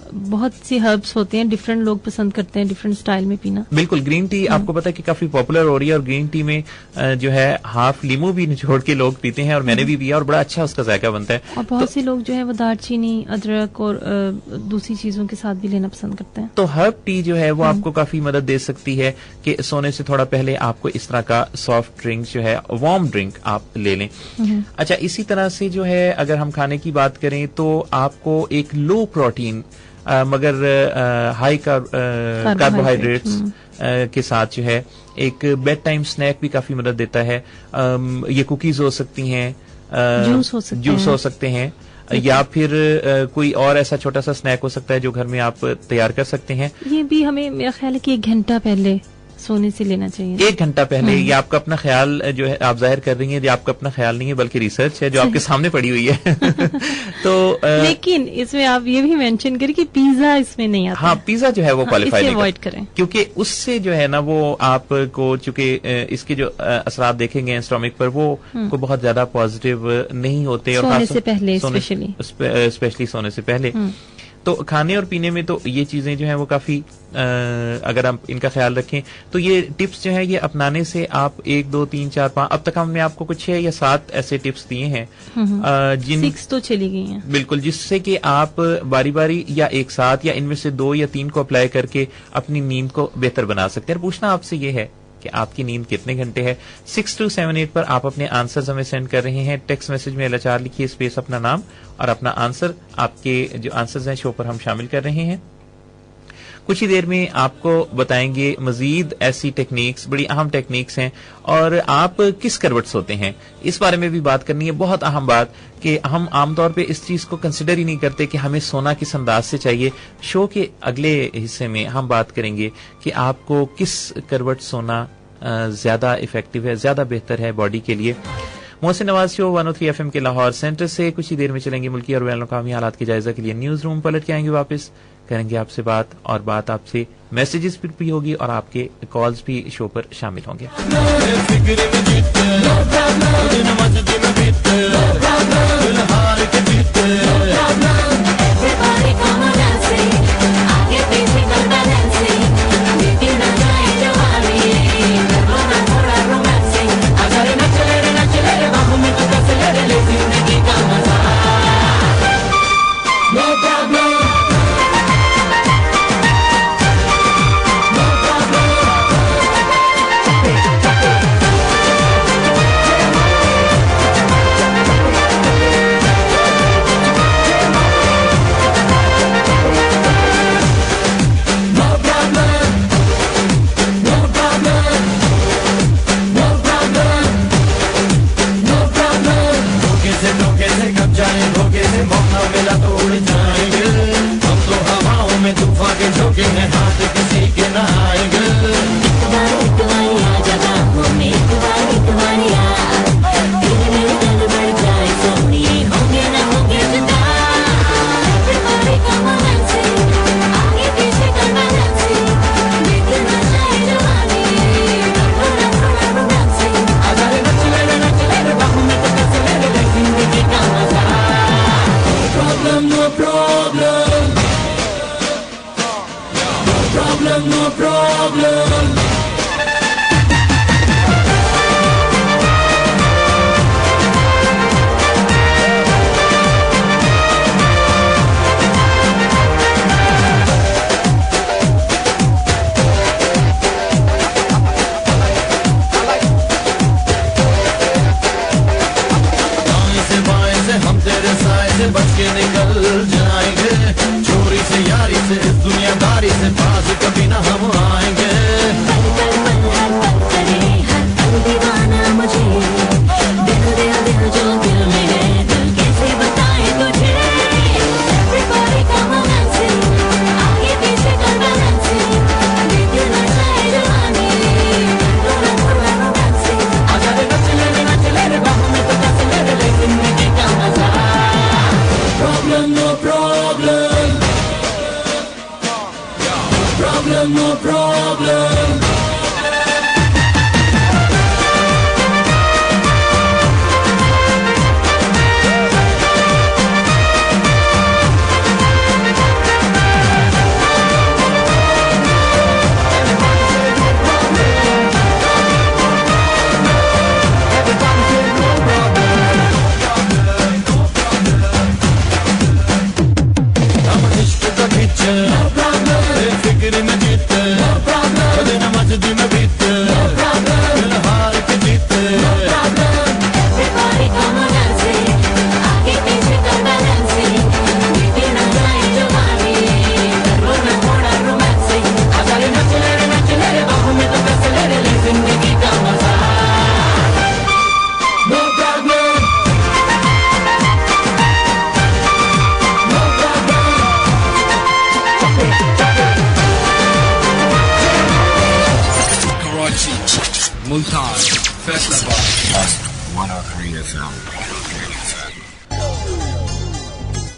बहुत सी हर्ब्स होते हैं, डिफरेंट लोग पसंद करते हैं डिफरेंट स्टाइल में पीना। बिल्कुल, ग्रीन टी आपको पता है कि काफी पॉपुलर हो रही है, और ग्रीन टी में जो है हाफ लीमू भी निचोड़ के लोग पीते हैं, और मैंने भी पिया और बड़ा अच्छा उसका जायका बनता है। और बहुत से लोग जो है वो दालचीनी, अदरक और दूसरी चीजों के साथ भी लेना पसंद करते हैं। तो हर्ब टी जो है वो आपको काफी मदद दे सकती है कि सोने से थोड़ा पहले आपको इस तरह का सॉफ्ट ड्रिंक जो है, वार्म ड्रिंक आप ले लें। अच्छा, इसी तरह से जो है अगर हम खाने की बात करें तो आपको एक लो प्रोटीन मगर हाई कार्बोहाइड्रेट्स के साथ जो है एक बेड टाइम स्नैक भी काफी मदद देता है। ये कुकीज हो सकती हैं, जूस हो सकते हैं, या फिर कोई और ऐसा छोटा सा स्नैक हो सकता है जो घर में आप तैयार कर सकते हैं। ये भी हमें मेरा ख्याल है कि 1 घंटा पहले सोने से लेना चाहिए। 1 घंटा पहले। ये आपका अपना ख्याल जो है आप जाहिर कर रही हैं, ये आपका अपना ख्याल नहीं है बल्कि रिसर्च है जो आपके सामने पड़ी हुई है। तो लेकिन इसमें आप ये भी मेंशन करें कि पिज्जा इसमें नहीं आता। हाँ, पिज्जा जो है वो क्वालिफाई नहीं अवॉइड करें, क्योंकि उससे जो है ना वो आपको चूंकि इसके जो असरात देखेंगे स्टोमिक पर वो को बहुत ज्यादा पॉजिटिव नहीं होते, और सोने से पहले स्पेशली सोने से पहले। तो खाने और पीने में तो ये चीजें जो हैं वो काफी अगर आप इनका ख्याल रखें तो ये टिप्स जो है ये अपनाने से आप 1 2 3 4 5 अब तक हमने आपको कुछ 6 या 7 ऐसे टिप्स दिए हैं, जिन 6 तो चली गई हैं। बिल्कुल, जिससे कि आप बारी बारी या एक साथ या इनमें से 2 या 3 को अप्लाई करके अपनी नींद को बेहतर बना सकते हैं। पूछना आपसे ये है कि आपकी नींद कितने घंटे है। 6278 पर आप अपने आंसर्स हमें सेंड कर रहे हैं। टेक्स्ट मैसेज में LHR लिखिए, स्पेस अपना नाम और अपना आंसर। आपके जो आंसर्स हैं शो पर हम शामिल कर रहे हैं। कुछ ही देर में आपको बताएंगे मजीद ऐसी टेक्निक्स, बड़ी अहम टेक्निक्स हैं, और आप किस करवट सोते हैं इस बारे में भी बात करनी है। बहुत अहम बात कि हम आमतौर पे इस चीज को कंसिडर ही नहीं करते कि हमें सोना किस अंदाज से चाहिए। शो के अगले हिस्से में हम बात करेंगे कि आपको किस करवट सोना ज्यादा इफेक्टिव है, ज्यादा बेहतर है बॉडी के लिए। मोहसिन नवाज शो 103 FM के लाहौर सेंटर से कुछ ही देर में चलेंगे मुल्की और बैनुल अक़वामी हालात के जायजा के लिए न्यूज रूम। पलट के आएंगे वापस, करेंगे आपसे बात, और बात आपसे मैसेजेस पर भी होगी और आपके कॉल्स भी शो पर शामिल होंगे। बच के निकल जाएंगे, चोरी से यारी से इस problem, no problem.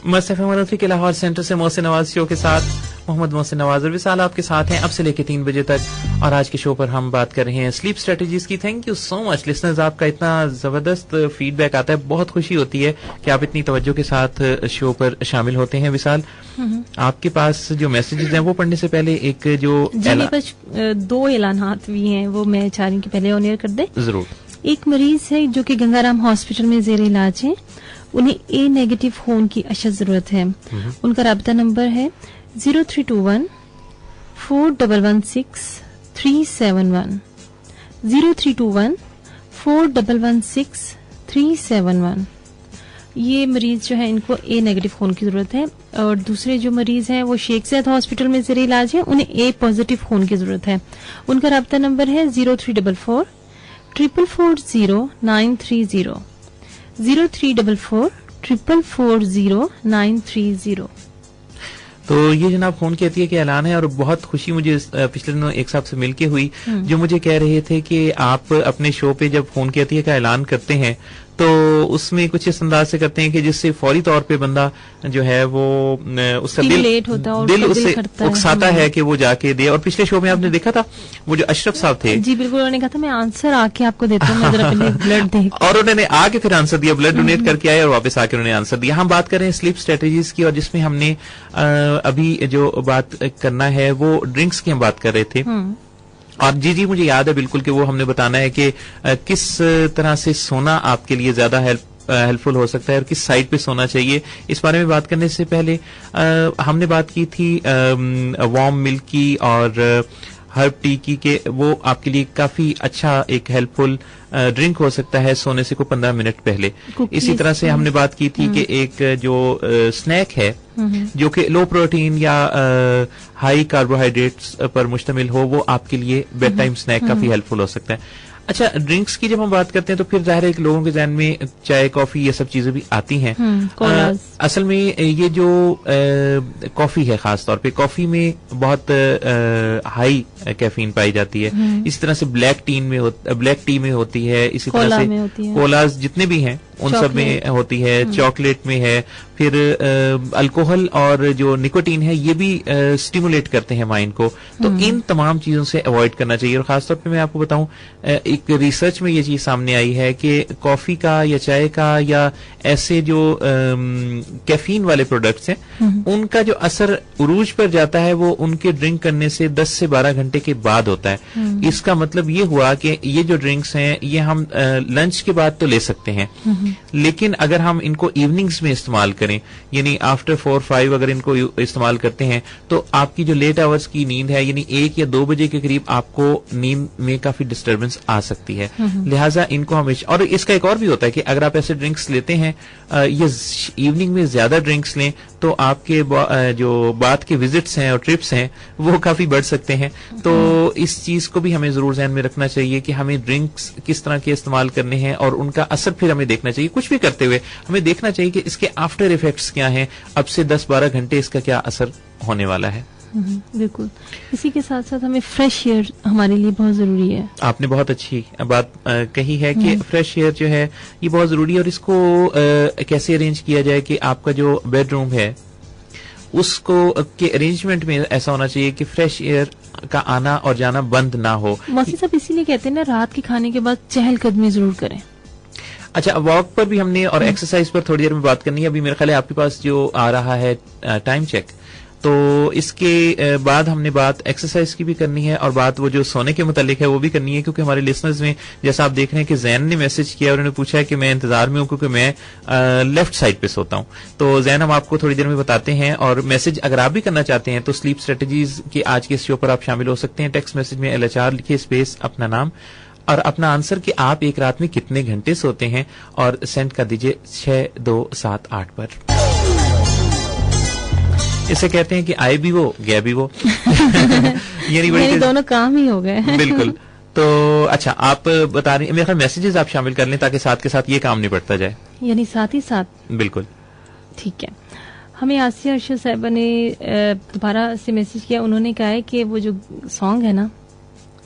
मस्त एफएम 103 के लाहौर सेंटर से मोहसिन नवाज शो के साथ मोहम्मद मोहसिन नवाज और विशाल आपके साथ हैं अब से लेकर 3 बजे तक। और आज के शो पर हम बात कर रहे हैं स्लीप स्ट्रेटजीज की। Thank you so much listeners, आपका इतना जबरदस्त फीडबैक आता है, बहुत खुशी होती है कि आप इतनी तवज्जो के साथ शो पर शामिल होते हैं। विशाल, आपके पास जो मैसेजेस हैं वो पढ़ने से पहले एक जो मेरे पास 2 ऐलानात भी हैं, वो मैं चाह रही हूँ कि पहले ऑन एयर कर दे। जरूर। एक मरीज है जो कि गंगाराम हॉस्पिटल में जेर इलाज है, उन्हें ए नेगेटिव खून की अशद जरूरत है। उनका राब्ता नंबर है 0321 4116 371 0321 4116 371। ये मरीज जो है इनको ए नेगेटिव खून की जरूरत है। और दूसरे जो मरीज हैं वो शेख ज़ैद हॉस्पिटल में जेर इलाज है, उन्हें ए पॉजिटिव खून की जरूरत है। उनका राब्ता नंबर है 0344 440 930 0344 440 930। तो ये जनाब फोन कहती है कि ऐलान है, और बहुत खुशी मुझे पिछले दिनों एक साहब से मिलके हुई जो मुझे कह रहे थे कि आप अपने शो पे जब फोन कहती है का ऐलान करते हैं तो उसमें कुछ इस अंदाज से करते हैं कि जिससे फौरी तौर पे बंदा जो है वो उसका दिल उससे उकसाता है कि वो जाके दे। और पिछले शो में आपने देखा था वो जो अशरफ साहब थे, जी बिल्कुल, उन्होंने कहा था मैं आंसर आके आपको देता हूँ, जरा पहले ब्लड दे। और उन्होंने आके फिर आंसर दिया, ब्लड डोनेट करके आए और वापस आके उन्होंने आंसर दिया। हम बात कर रहे हैं स्लीप स्ट्रेटेजीज की, और जिसमें हमने अभी जो बात करना है वो ड्रिंक्स की हम बात कर रहे थे। और जी मुझे याद है बिल्कुल कि वो हमने बताना है कि किस तरह से सोना आपके लिए ज्यादा हेल्पफुल हो सकता है और किस साइड पे सोना चाहिए। इस बारे में बात करने से पहले हमने बात की थी वार्म मिल्क की और हर्ब टी की, के वो आपके लिए काफी अच्छा एक हेल्पफुल ड्रिंक हो सकता है सोने से को 15 मिनट पहले। इसी तरह से हमने बात की थी कि एक जो स्नैक है जो कि लो प्रोटीन या हाई कार्बोहाइड्रेट्स पर मुश्तमिल हो, वो आपके लिए बेड टाइम स्नैक काफी हेल्पफुल हो सकता है। अच्छा, ड्रिंक्स की जब हम बात करते हैं तो फिर जाहिर है कि लोगों के ज़हन में चाय कॉफी ये सब चीजें भी आती हैं। असल में ये जो कॉफी है, खास तौर पे कॉफी में बहुत हाई कैफीन पाई जाती है। इसी तरह से ब्लैक टी में होती है, इसी तरह से कोलाज जितने भी हैं उन सब में होती है, चॉकलेट में है, फिर अल्कोहल और जो निकोटीन है ये भी स्टिमुलेट करते हैं माइंड को। तो इन तमाम चीजों से अवॉइड करना चाहिए। और खासतौर पे मैं आपको बताऊं, एक रिसर्च में ये चीज सामने आई है कि कॉफी का या चाय का या ऐसे जो कैफीन वाले प्रोडक्ट्स हैं उनका जो असर उरूज पर जाता है वो उनके ड्रिंक करने से 10 से 12 घंटे के बाद होता है। इसका मतलब ये हुआ कि ये जो ड्रिंक्स हैं ये हम लंच के बाद तो ले सकते हैं, लेकिन अगर हम इनको इवनिंग्स में इस्तेमाल करें, यानी आफ्टर 4-5 अगर इनको इस्तेमाल करते हैं तो आपकी जो लेट आवर्स की नींद है, यानी 1 या 2 बजे के करीब आपको नींद में काफी डिस्टर्बेंस आ सकती है। लिहाजा इनको हमेशा, और इसका एक और भी होता है कि अगर आप ऐसे ड्रिंक्स लेते हैं या इवनिंग में ज्यादा ड्रिंक्स लें तो आपके जो बाद के विजिट्स हैं और ट्रिप्स हैं वो काफी बढ़ सकते हैं। तो इस चीज को भी हमें जरूर ध्यान में रखना चाहिए कि हमें ड्रिंक्स किस तरह के इस्तेमाल करने हैं और उनका असर फिर हमें देखना चाहिए। कुछ भी करते हुए हमें देखना चाहिए कि इसके आफ्टर इफेक्ट्स क्या हैं, अब से 10-12 घंटे इसका क्या असर होने वाला है। बिल्कुल। इसी के साथ साथ हमें फ्रेश एयर हमारे लिए बहुत जरूरी है। आपने बहुत अच्छी बात कही है कि फ्रेश एयर जो है ये बहुत जरूरी है। और इसको कैसे अरेंज किया जाए कि आपका जो बेडरूम है उसको के अरेंजमेंट में ऐसा होना चाहिए कि फ्रेश एयर का आना और जाना बंद ना हो। मौसी साहब इसीलिए कहते हैं ना, रात के खाने के बाद चहलकदमी जरूर करें। अच्छा, वॉक पर भी हमने और एक्सरसाइज पर थोड़ी देर में बात करनी है। अभी मेरे ख्याल है आपके पास जो आ रहा है टाइम चेक, तो इसके बाद हमने बात एक्सरसाइज की भी करनी है और बात वो जो सोने के मुतालिक है वो भी करनी है, क्योंकि हमारे लिसनर्स में जैसा आप देख रहे हैं कि जैन ने मैसेज किया और उन्होंने पूछा है कि मैं इंतजार में हूं क्योंकि मैं लेफ्ट साइड पे सोता हूं। तो जैन, हम आपको थोड़ी देर में बताते हैं, और मैसेज अगर आप भी करना चाहते हैं तो स्लीप स्ट्रेटेजीज के आज के इस शो पर आप शामिल हो सकते हैं। टेक्स्ट मैसेज में LHR लिखिए, स्पेस अपना नाम और अपना आंसर कि आप एक रात में कितने घंटे सोते हैं, और सेंड कर दीजिए 6278 पर। इसे कहते हैं कि आए भी वो गया भी वो यानी बड़ी दोनों काम ही हो गए। बिल्कुल। तो अच्छा, आप बता रही, मेरे ख्याल मैसेजेस आप शामिल कर लें ताकि साथ के साथ ये काम निपटता जाए, यानी साथ ही साथ। बिल्कुल ठीक है। हमें आसिया अर्शद साहिबा ने दोबारा से मैसेज किया। उन्होंने कहा है कि वो जो सॉन्ग है ना,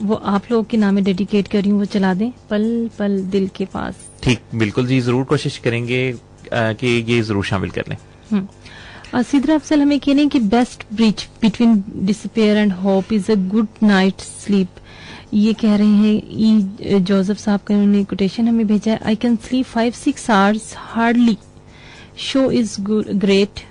वो आप लोगों के नाम डेडिकेट कर रही हूँ, वो चला दें, पल पल दिल के पास। ठीक, बिल्कुल जी, जरूर कोशिश करेंगे कि ये जरूर शामिल कर लें। सिद्रा अफजल हमें कह रहे हैं कि best bridge between despair and hope is a good night sleep. ये कह रहे हैं ई जोसेफ साहब का, उन्होंने कोटेशन हमें भेजा है। I can sleep 5-6 hours hardly, show is great,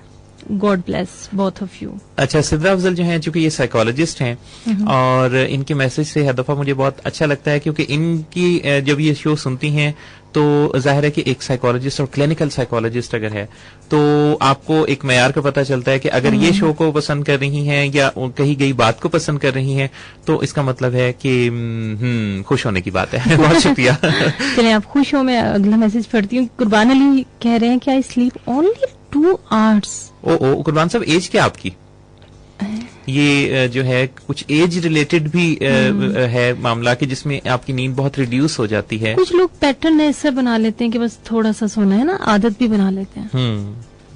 God bless both of you. अच्छा, सिद्रा अफजल जो हैं, चूंकि ये साइकोलॉजिस्ट हैं और इनके मैसेज से हर दफा मुझे बहुत अच्छा लगता है, क्योंकि इनकी जब ये शो सुनती हैं तो जाहिर है कि एक साइकोलॉजिस्ट और क्लिनिकल साइकोलॉजिस्ट अगर है तो आपको एक मयार का पता चलता है कि अगर ये शो को पसंद कर रही हैं या कही गई बात को पसंद कर रही हैं तो इसका मतलब है कि खुश होने की बात है। बहुत शुक्रिया। चलिए, आप खुश हो। मैं अगला मैसेज पढ़ती हूँ। कुर्बान अली कह रहे हैं कि आई स्लीप ओनली 2 आवर्स। ओ कुर्बान साहब, एज क्या आपकी? ये जो है कुछ एज रिलेटेड भी है मामला कि जिसमें आपकी नींद बहुत रिड्यूस हो जाती है। कुछ लोग पैटर्न ऐसा बना लेते हैं कि बस थोड़ा सा सोना है ना, आदत भी बना लेते हैं।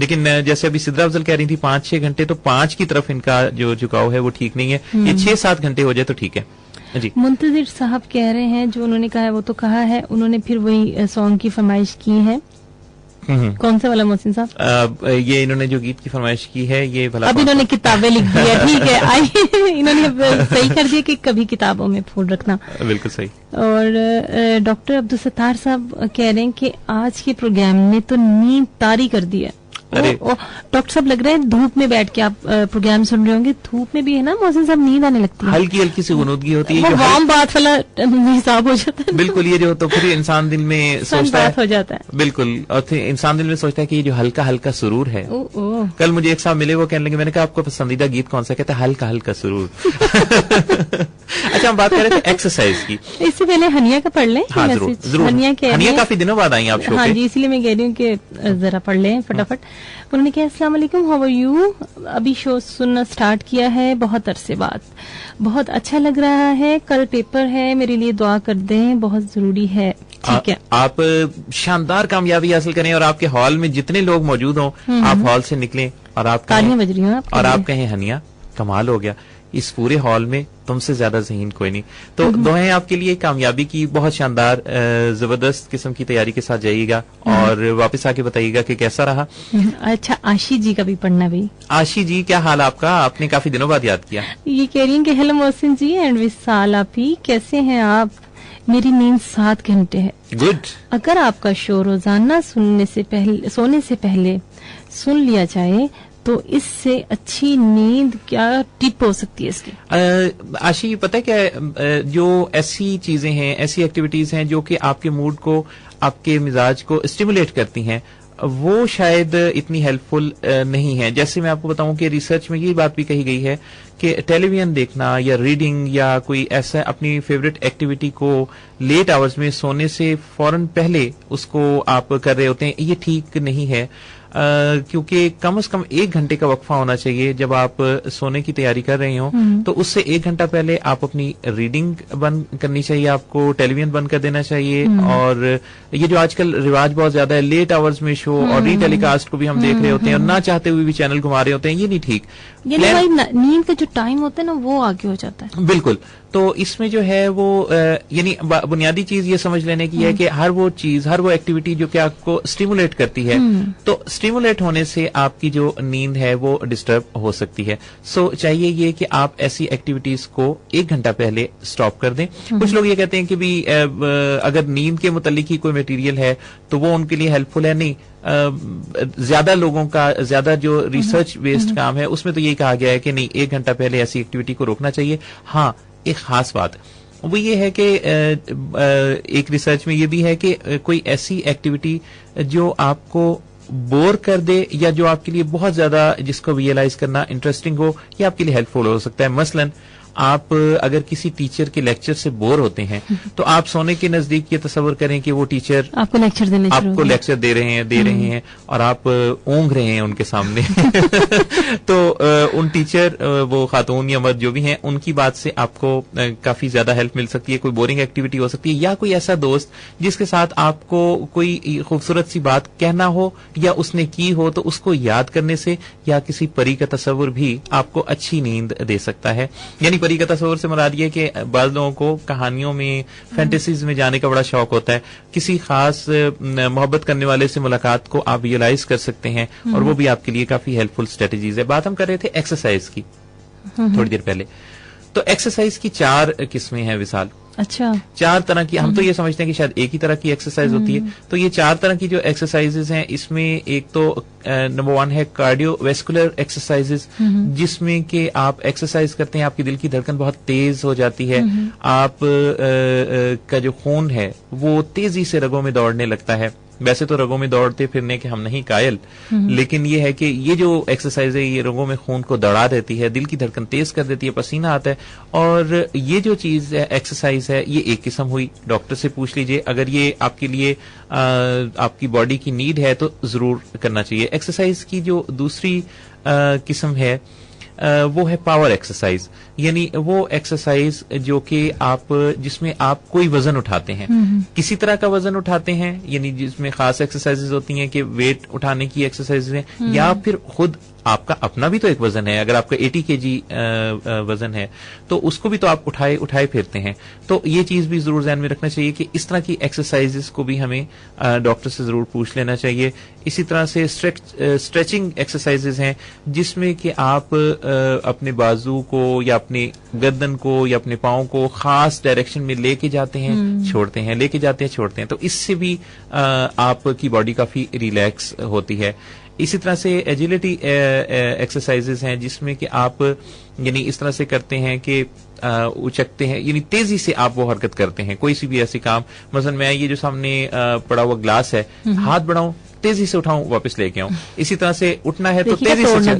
लेकिन जैसे अभी सिद्रा अफजल कह रही थी 5-6 घंटे, तो 5 की तरफ इनका जो झुकाव है वो ठीक नहीं है। ये 6-7 घंटे हो जाए तो ठीक है जी। मुंतजिर साहब कह रहे हैं, जो उन्होंने कहा है वो तो कहा है, उन्होंने फिर वही सॉन्ग की फरमाइश की है। कौन सा वाला मोहसिन साहब? ये इन्होंने जो गीत की फरमाइश की है ये भला अब इन्होंने किताबें लिख दी है। ठीक है, आइए, इन्होंने सही कर दिया कि कभी किताबों में फूल रखना। बिल्कुल सही। और डॉक्टर अब्दुल सत्तार साहब कह रहे हैं कि आज के प्रोग्राम ने तो नींद तारी कर दी है। डॉक्टर साहब, लग रहा है धूप में बैठ के आप प्रोग्राम सुन रहे होंगे। धूप में भी है ना मोहसिन साहब, नींद आने लगती है, हल्की हल्की सी गुनूदगी होती है, वार्म बात वाला हिसाब हो जाता है। बिल्कुल, ये जो तो फिर इंसान दिल में सोचता है, हो जाता है। बिल्कुल, और फिर इंसान दिल में सोचता है कि ये जो हल्का हल्का सुरूर है। कल मुझे एक साहब मिले, वो कहने लगे, मैंने कहा आपका पसंदीदा गीत कौन सा? कहते हैं हल्का हल्का सुरूर। अच्छा, हम बात कर रहे थे एक्सरसाइज की। इससे पहले हनिया का पढ़ लें। हाँ, जरूर। हनिया काफी दिनों बाद आई आप शो पे। हाँ जी, इसीलिए मैं कह रही हूँ कि जरा पढ़ लें फटाफट। उन्होंने कहा, अस्सलाम वालेकुम, हाउ आर यू? अभी शो सुनना स्टार्ट किया है बहुत अरसे बाद, बहुत अच्छा लग रहा है। कल पेपर है, मेरे लिए दुआ कर दें, बहुत जरूरी है। ठीक है, आप शानदार कामयाबी हासिल करें और आपके हॉल में जितने लोग मौजूद हों, आप हॉल से निकलें और आप तालियां बज रही हैं और आप कहें, हनिया कमाल हो गया, इस पूरे हॉल में तुमसे ज्यादा ज़हीन कोई नहीं। तो दुआएं आपके लिए कामयाबी की, बहुत शानदार जबरदस्त किस्म की तैयारी के साथ जाइएगा और वापस आके बताइएगा कि कैसा रहा। अच्छा, आशी जी का भी पढ़ना भाई। आशी जी, क्या हाल आपका? आपने काफी दिनों बाद याद किया। ये कह रही हैं कि हेलो मोहसिन जी एंड विशाल, आप ही कैसे हैं आप? मेरी नींद 7 घंटे है। गुड। अगर आपका शो रोजाना सोने से पहले सुन लिया जाए तो इससे अच्छी नींद क्या टिप हो सकती है इसकी? आशी, पता है क्या, जो ऐसी चीजें हैं, ऐसी एक्टिविटीज हैं जो कि आपके मूड को, आपके मिजाज को स्टिमुलेट करती हैं, वो शायद इतनी हेल्पफुल नहीं है। जैसे मैं आपको बताऊं कि रिसर्च में ये बात भी कही गई है कि टेलीविजन देखना या रीडिंग या कोई ऐसा अपनी फेवरेट एक्टिविटी को लेट आवर्स में सोने से फौरन पहले उसको आप कर रहे होते हैं, ये ठीक नहीं है। क्योंकि कम से कम 1 घंटे का वक्फा होना चाहिए जब आप सोने की तैयारी कर रहे हो। तो उससे 1 घंटा पहले आप अपनी रीडिंग बंद करनी चाहिए, आपको टेलीविजन बंद कर देना चाहिए। और ये जो आजकल रिवाज बहुत ज्यादा है, लेट आवर्स में शो और रीटेलीकास्ट को भी हम देख रहे होते हैं और ना चाहते हुए भी चैनल घुमा रहे होते हैं, ये नहीं ठीक। नींद का जो टाइम होता है ना, वो आगे हो जाता है। बिल्कुल। तो इसमें जो है वो यानी बुनियादी चीज ये समझ लेने की है कि हर वो चीज, हर वो एक्टिविटी जो कि आपको स्टिमुलेट करती है, तो स्टिमुलेट होने से आपकी जो नींद है वो डिस्टर्ब हो सकती है। सो चाहिए ये कि आप ऐसी एक्टिविटीज को 1 घंटा पहले स्टॉप कर दें। कुछ लोग ये कहते हैं कि भी अगर नींद के मुतालिक ही कोई मटेरियल है तो वो उनके लिए हेल्पफुल है। नहीं, ज्यादा लोगों का, ज्यादा जो रिसर्च बेस्ड काम है उसमें तो यही कहा गया है कि नहीं, 1 घंटा पहले ऐसी एक्टिविटी को रोकना चाहिए। हाँ, एक खास बात वो ये है कि एक रिसर्च में ये भी है कि कोई ऐसी एक्टिविटी जो आपको बोर कर दे या जो आपके लिए बहुत ज्यादा जिसको रियलाइज करना इंटरेस्टिंग हो, ये आपके लिए हेल्पफुल हो सकता है। मसलन आप अगर किसी टीचर के लेक्चर से बोर होते हैं तो आप सोने के नजदीक ये तस्वर करें कि वो टीचर आपको लेक्चर दे रहे हैं और आप ऊँघ रहे हैं उनके सामने तो उन टीचर, वो खातून या मर्द जो भी हैं, उनकी बात से आपको काफी ज्यादा हेल्प मिल सकती है। कोई बोरिंग एक्टिविटी हो सकती है या कोई ऐसा दोस्त जिसके साथ आपको कोई खूबसूरत सी बात कहना हो या उसने की हो तो उसको याद करने से या किसी परी का तस्वर भी आपको अच्छी नींद दे सकता है। यानी परी का तस्वर से मुराद ये कि बाज़ लोगों को कहानियों में, फैंटेसीज में जाने का बड़ा शौक होता है। किसी खास मोहब्बत करने वाले से मुलाकात को आप रियलाइज कर सकते हैं और वो भी आपके लिए काफी हेल्पफुल स्ट्रेटजीज है। बात हम कर रहे थे एक्सरसाइज की थोड़ी देर पहले। तो एक्सरसाइज की 4 किस्में हैं विशाल। अच्छा, 4 तरह की। हम तो ये समझते हैं कि शायद एक ही तरह की एक्सरसाइज होती है, तो ये 4 तरह की जो एक्सरसाइजेज हैं, इसमें एक तो नंबर 1 है कार्डियोवैस्कुलर एक्सरसाइजेज, जिसमें कि आप एक्सरसाइज करते हैं, आपकी दिल की धड़कन बहुत तेज हो जाती है, आप का जो खून है वो तेजी से रगों में दौड़ने लगता है। वैसे तो रगों में दौड़ते फिरने के हम नहीं कायल, लेकिन ये है कि ये जो एक्सरसाइज है ये रगों में खून को दौड़ा देती है, दिल की धड़कन तेज कर देती है, पसीना आता है। और ये जो चीज है, एक्सरसाइज है, ये एक किस्म हुई। डॉक्टर से पूछ लीजिए, अगर ये आपके लिए आपकी बॉडी की नीड है तो जरूर करना चाहिए। एक्सरसाइज की जो दूसरी किस्म है वो है पावर एक्सरसाइज, यानी वो एक्सरसाइज जो कि आप, जिसमें आप कोई वजन उठाते हैं, किसी तरह का वजन उठाते हैं, यानी जिसमें खास एक्सरसाइजेज होती हैं कि वेट उठाने की एक्सरसाइज है, या फिर खुद आपका अपना भी तो एक वजन है। अगर आपका 80 kg वजन है तो उसको भी तो आप उठाए फिरते हैं। तो ये चीज भी जरूर ध्यान में रखना चाहिए कि इस तरह की एक्सरसाइजेस को भी हमें डॉक्टर से जरूर पूछ लेना चाहिए। इसी तरह से स्ट्रेचिंग एक्सरसाइजेस हैं, जिसमें कि आप अपने बाजू को या अपने गर्दन को या अपने पाँव को खास डायरेक्शन में लेके जाते हैं, छोड़ते हैं, लेके जाते हैं, छोड़ते हैं। तो इससे भी आपकी बॉडी काफी रिलैक्स होती है। इसी तरह से एजिलिटी एक्सरसाइजेस हैं, जिसमें कि आप यानी इस तरह से करते हैं कि उचकते हैं, यानी तेजी से आप वो हरकत करते हैं, कोई सी भी ऐसी काम। मसलन मैं ये जो सामने पड़ा हुआ ग्लास है, हाथ बढ़ाऊं, तेजी से उठाऊं, वापस लेके आऊं। इसी तरह से उठना है तो तेजी से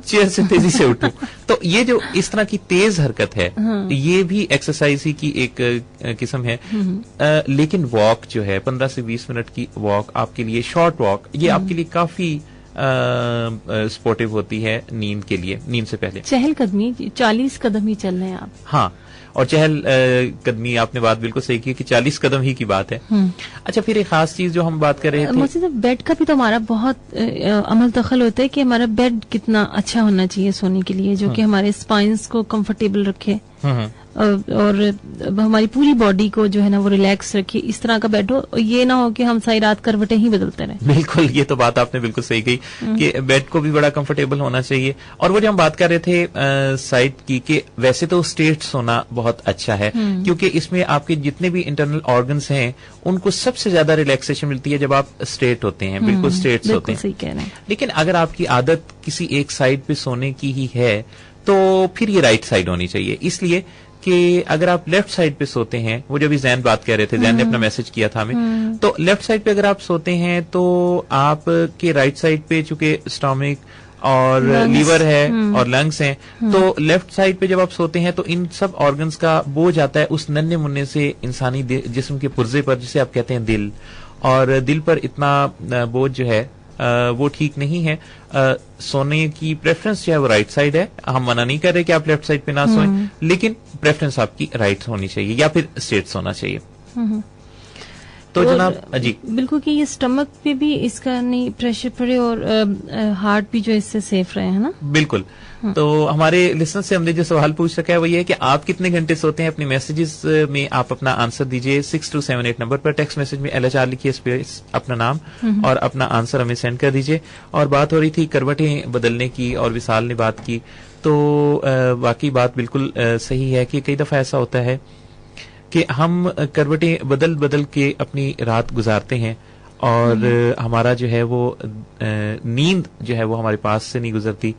चेयर से तेजी से उठूं। तो ये जो इस तरह की तेज हरकत है, ये भी एक्सरसाइज ही की एक किस्म है। लेकिन वॉक जो है 15 से 20 मिनट की वॉक आपके लिए, शॉर्ट वॉक, ये आपके लिए काफी सपोर्टिव होती है नींद के लिए, नींद से पहले। चहलकदमी 40 कदम ही चल रहे हैं आप। हाँ, और चहल कदमी, आपने बात बिल्कुल सही की कि 40 कदम ही की बात है। अच्छा, फिर एक खास चीज जो हम बात कर रहे थे, मुझे बेड का भी तो हमारा बहुत अमल दखल होता है कि हमारा बेड कितना अच्छा होना चाहिए सोने के लिए, जो कि हमारे स्पाइंस को कंफर्टेबल रखे और हमारी पूरी बॉडी को जो है ना वो रिलैक्स रखिए। इस तरह का बेड हो, ये ना हो कि हम सारी रात करवटें ही बदलते रहे। बिल्कुल, ये तो बात आपने बिल्कुल सही कही कि बेड को भी बड़ा कंफर्टेबल होना चाहिए। और वो जो हम बात कर रहे थे साइड की, कि वैसे तो स्ट्रेट सोना बहुत अच्छा है, क्योंकि इसमें आपके जितने भी इंटरनल ऑर्गन्स हैं उनको सबसे ज्यादा रिलैक्सेशन मिलती है जब आप स्ट्रेट होते हैं, बिल्कुल स्ट्रेट सोते हैं। सही कह रहे हैं। लेकिन अगर आपकी आदत किसी एक साइड पे सोने की ही है तो फिर ये राइट साइड होनी चाहिए। इसलिए कि अगर आप लेफ्ट साइड पे सोते हैं, वो जो भी जैन बात कह रहे थे, जैन ने अपना मैसेज किया था हमें, तो लेफ्ट साइड पे अगर आप सोते हैं तो आपके राइट साइड पे चूंकि स्टोमिक और लीवर है और लंग्स हैं, तो लेफ्ट साइड पे जब आप सोते हैं तो इन सब ऑर्गन्स का बोझ आता है उस नन्हे मुन्ने से इंसानी जिस्म के पुर्जे पर, जिसे आप कहते हैं दिल। और दिल पर इतना बोझ जो है वो ठीक नहीं है। सोने की प्रेफरेंस जो है वो राइट साइड है। हम मना नहीं कर रहे कि आप लेफ्ट साइड पे ना सोएं, लेकिन प्रेफरेंस आपकी राइट होनी चाहिए या फिर स्ट्रेट सोना चाहिए। तो जनाब जी बिल्कुल कि ये स्टमक पे भी इसका नहीं प्रेशर पड़े और हार्ट भी जो इससे सेफ रहे, है ना? बिल्कुल। तो हमारे लिसनर से हमने जो सवाल पूछ रखा है वो ये है कि आप कितने घंटे सोते हैं। अपनी मैसेजेस में आप अपना आंसर दीजिए 6278 नंबर पर। टेक्स्ट मैसेज में LHR लिखिए, स्पेस अपना नाम और अपना आंसर हमें सेंड कर दीजिए। और बात हो रही थी करवटें बदलने की और विशाल ने बात की, तो वाकई बात बिल्कुल सही है कि कई दफा ऐसा होता है कि हम करवटें बदल बदल के अपनी रात गुजारते हैं और हमारा जो है वो नींद जो है वो हमारे पास से नहीं गुजरती,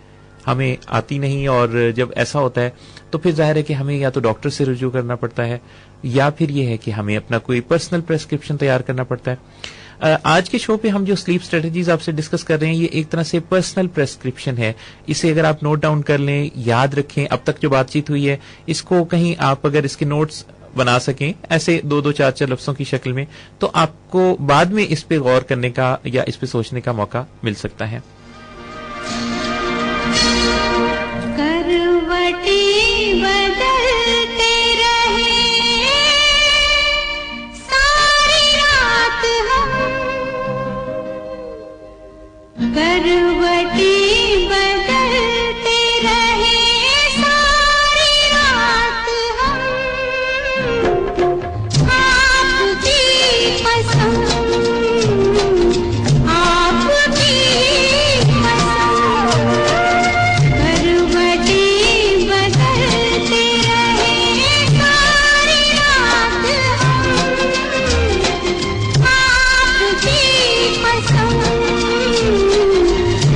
हमें आती नहीं। और जब ऐसा होता है तो फिर जाहिर है कि हमें या तो डॉक्टर से रुजू करना पड़ता है या फिर ये है कि हमें अपना कोई पर्सनल प्रेस्क्रिप्शन तैयार करना पड़ता है। आज के शो पे हम जो स्लीप स्ट्रेटजीज आपसे डिस्कस कर रहे हैं ये एक तरह से पर्सनल प्रेस्क्रिप्शन है। इसे अगर आप नोट डाउन कर लें, याद रखें, अब तक जो बातचीत हुई है इसको कहीं आप अगर इसके नोट्स बना सकें ऐसे 2-2, 4-4 लफ्जों की शक्ल में, तो आपको बाद में इस पे गौर करने का या इस पे सोचने का मौका मिल सकता है। करवटें बदलते रहे सारी रात हम, करवटें बदलते रहे सारी रात हम, आपकी पसंद आपकी पसंद, करवटें बदलते रहे सारी रात हम, आपकी पसंद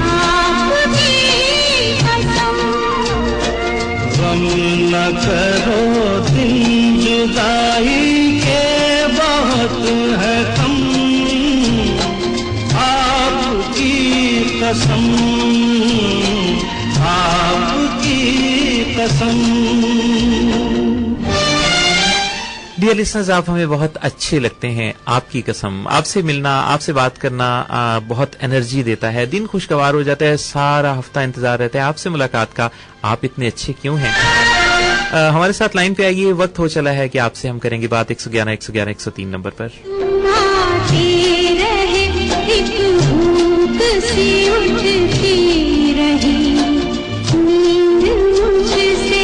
आपकी पसंद। गम न करो दिन जुदाई के बहुत है कम, आपकी कसम आपकी कसम। डियर लिसनर्स, आप हमें बहुत अच्छे लगते हैं, आपकी कसम। आपसे मिलना, आपसे बात करना बहुत एनर्जी देता है, दिन खुशगवार हो जाता है, सारा हफ्ता इंतजार रहता है आपसे मुलाकात का। आप इतने अच्छे क्यों हैं? हमारे साथ लाइन पे आइए, वक्त हो चला है कि आपसे हम करेंगे बात 111-103 नंबर पर। आते रहे एक भूख सी उठती रही, नींद मुझसे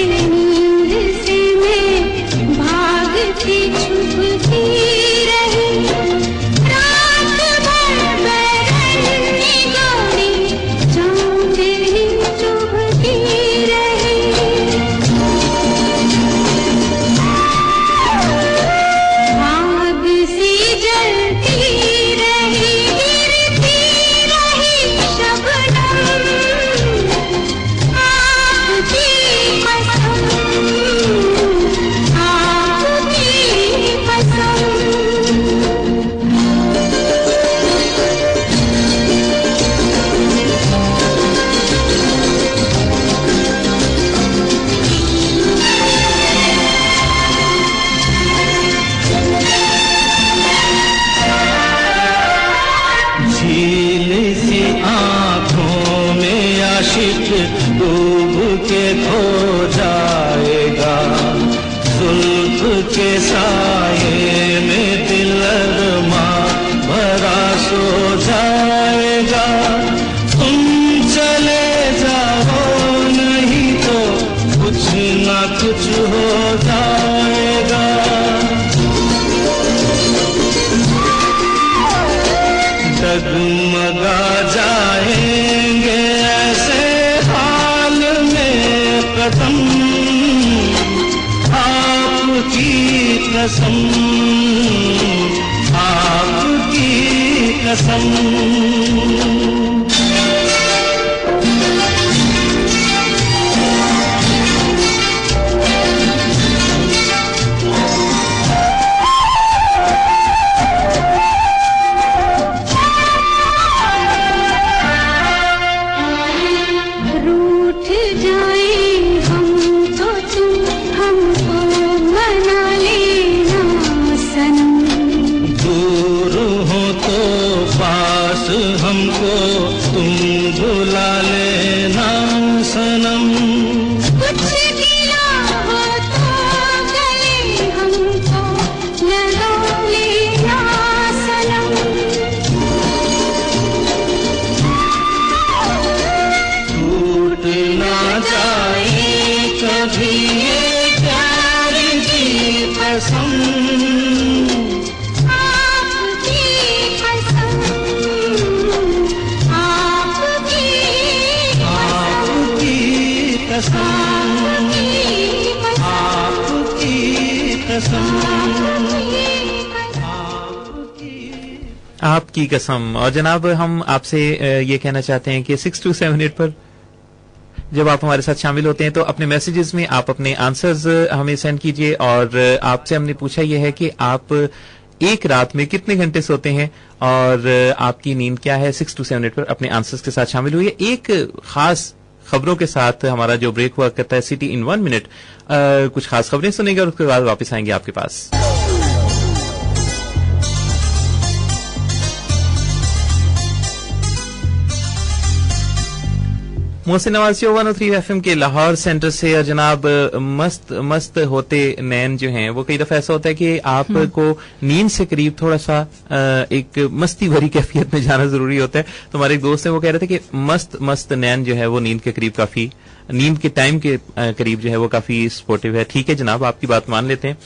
मैं भागती छुपती रही, रात भर बैरंगी गोरी चांद ही चुभती रही, आग सी जलती रही, गिरती रही शबनम, आपकी कसम आपकी कसम। झील सी आंखों में आशिक डूब के खो जाएगा, जुल्फ के साये में दिल अरमा भरा सो जाएगा। तुम चले जाओ नहीं तो कुछ ना कुछ हो जाएगा। डगमगा जाएंगे ऐसे हाल में कदम, आपकी कसम आपकी कसम। रूठ जाए हम तो तुम हमको मना लेना सनम, दूर हो तो पास हमको कसम, आपकी कसम, आपकी आपकी कसम, आपकी कसम, आपकी कसम। और जनाब हम आपसे ये कहना चाहते हैं कि 627 पर जब आप हमारे साथ शामिल होते हैं तो अपने मैसेजेस में आप अपने आंसर्स हमें सेंड कीजिए। और आपसे हमने पूछा यह है कि आप एक रात में कितने घंटे सोते हैं और आपकी नींद क्या है। 627 पर अपने आंसर्स के साथ शामिल हुई। एक खास खबरों के साथ हमारा जो ब्रेक हुआ करता है सिटी इन 1 मिनट, कुछ खास खबरें सुनेंगे और उसके बाद वापस आएंगे आपके पास। मोहसिन नवाज़ी 103 एफएम के लाहौर सेंटर से। और जनाब मस्त मस्त होते नैन जो हैं वो कई दफा ऐसा होता है कि आपको नींद से करीब थोड़ा सा एक मस्ती भरी कैफियत में जाना जरूरी होता है। तो हमारे एक दोस्त हैं वो कह रहे थे कि मस्त मस्त नैन जो है वो नींद के करीब काफी, नींद के टाइम के करीब जो है वो काफी सपोर्टिव है। ठीक है जनाब, आपकी बात मान लेते हैं।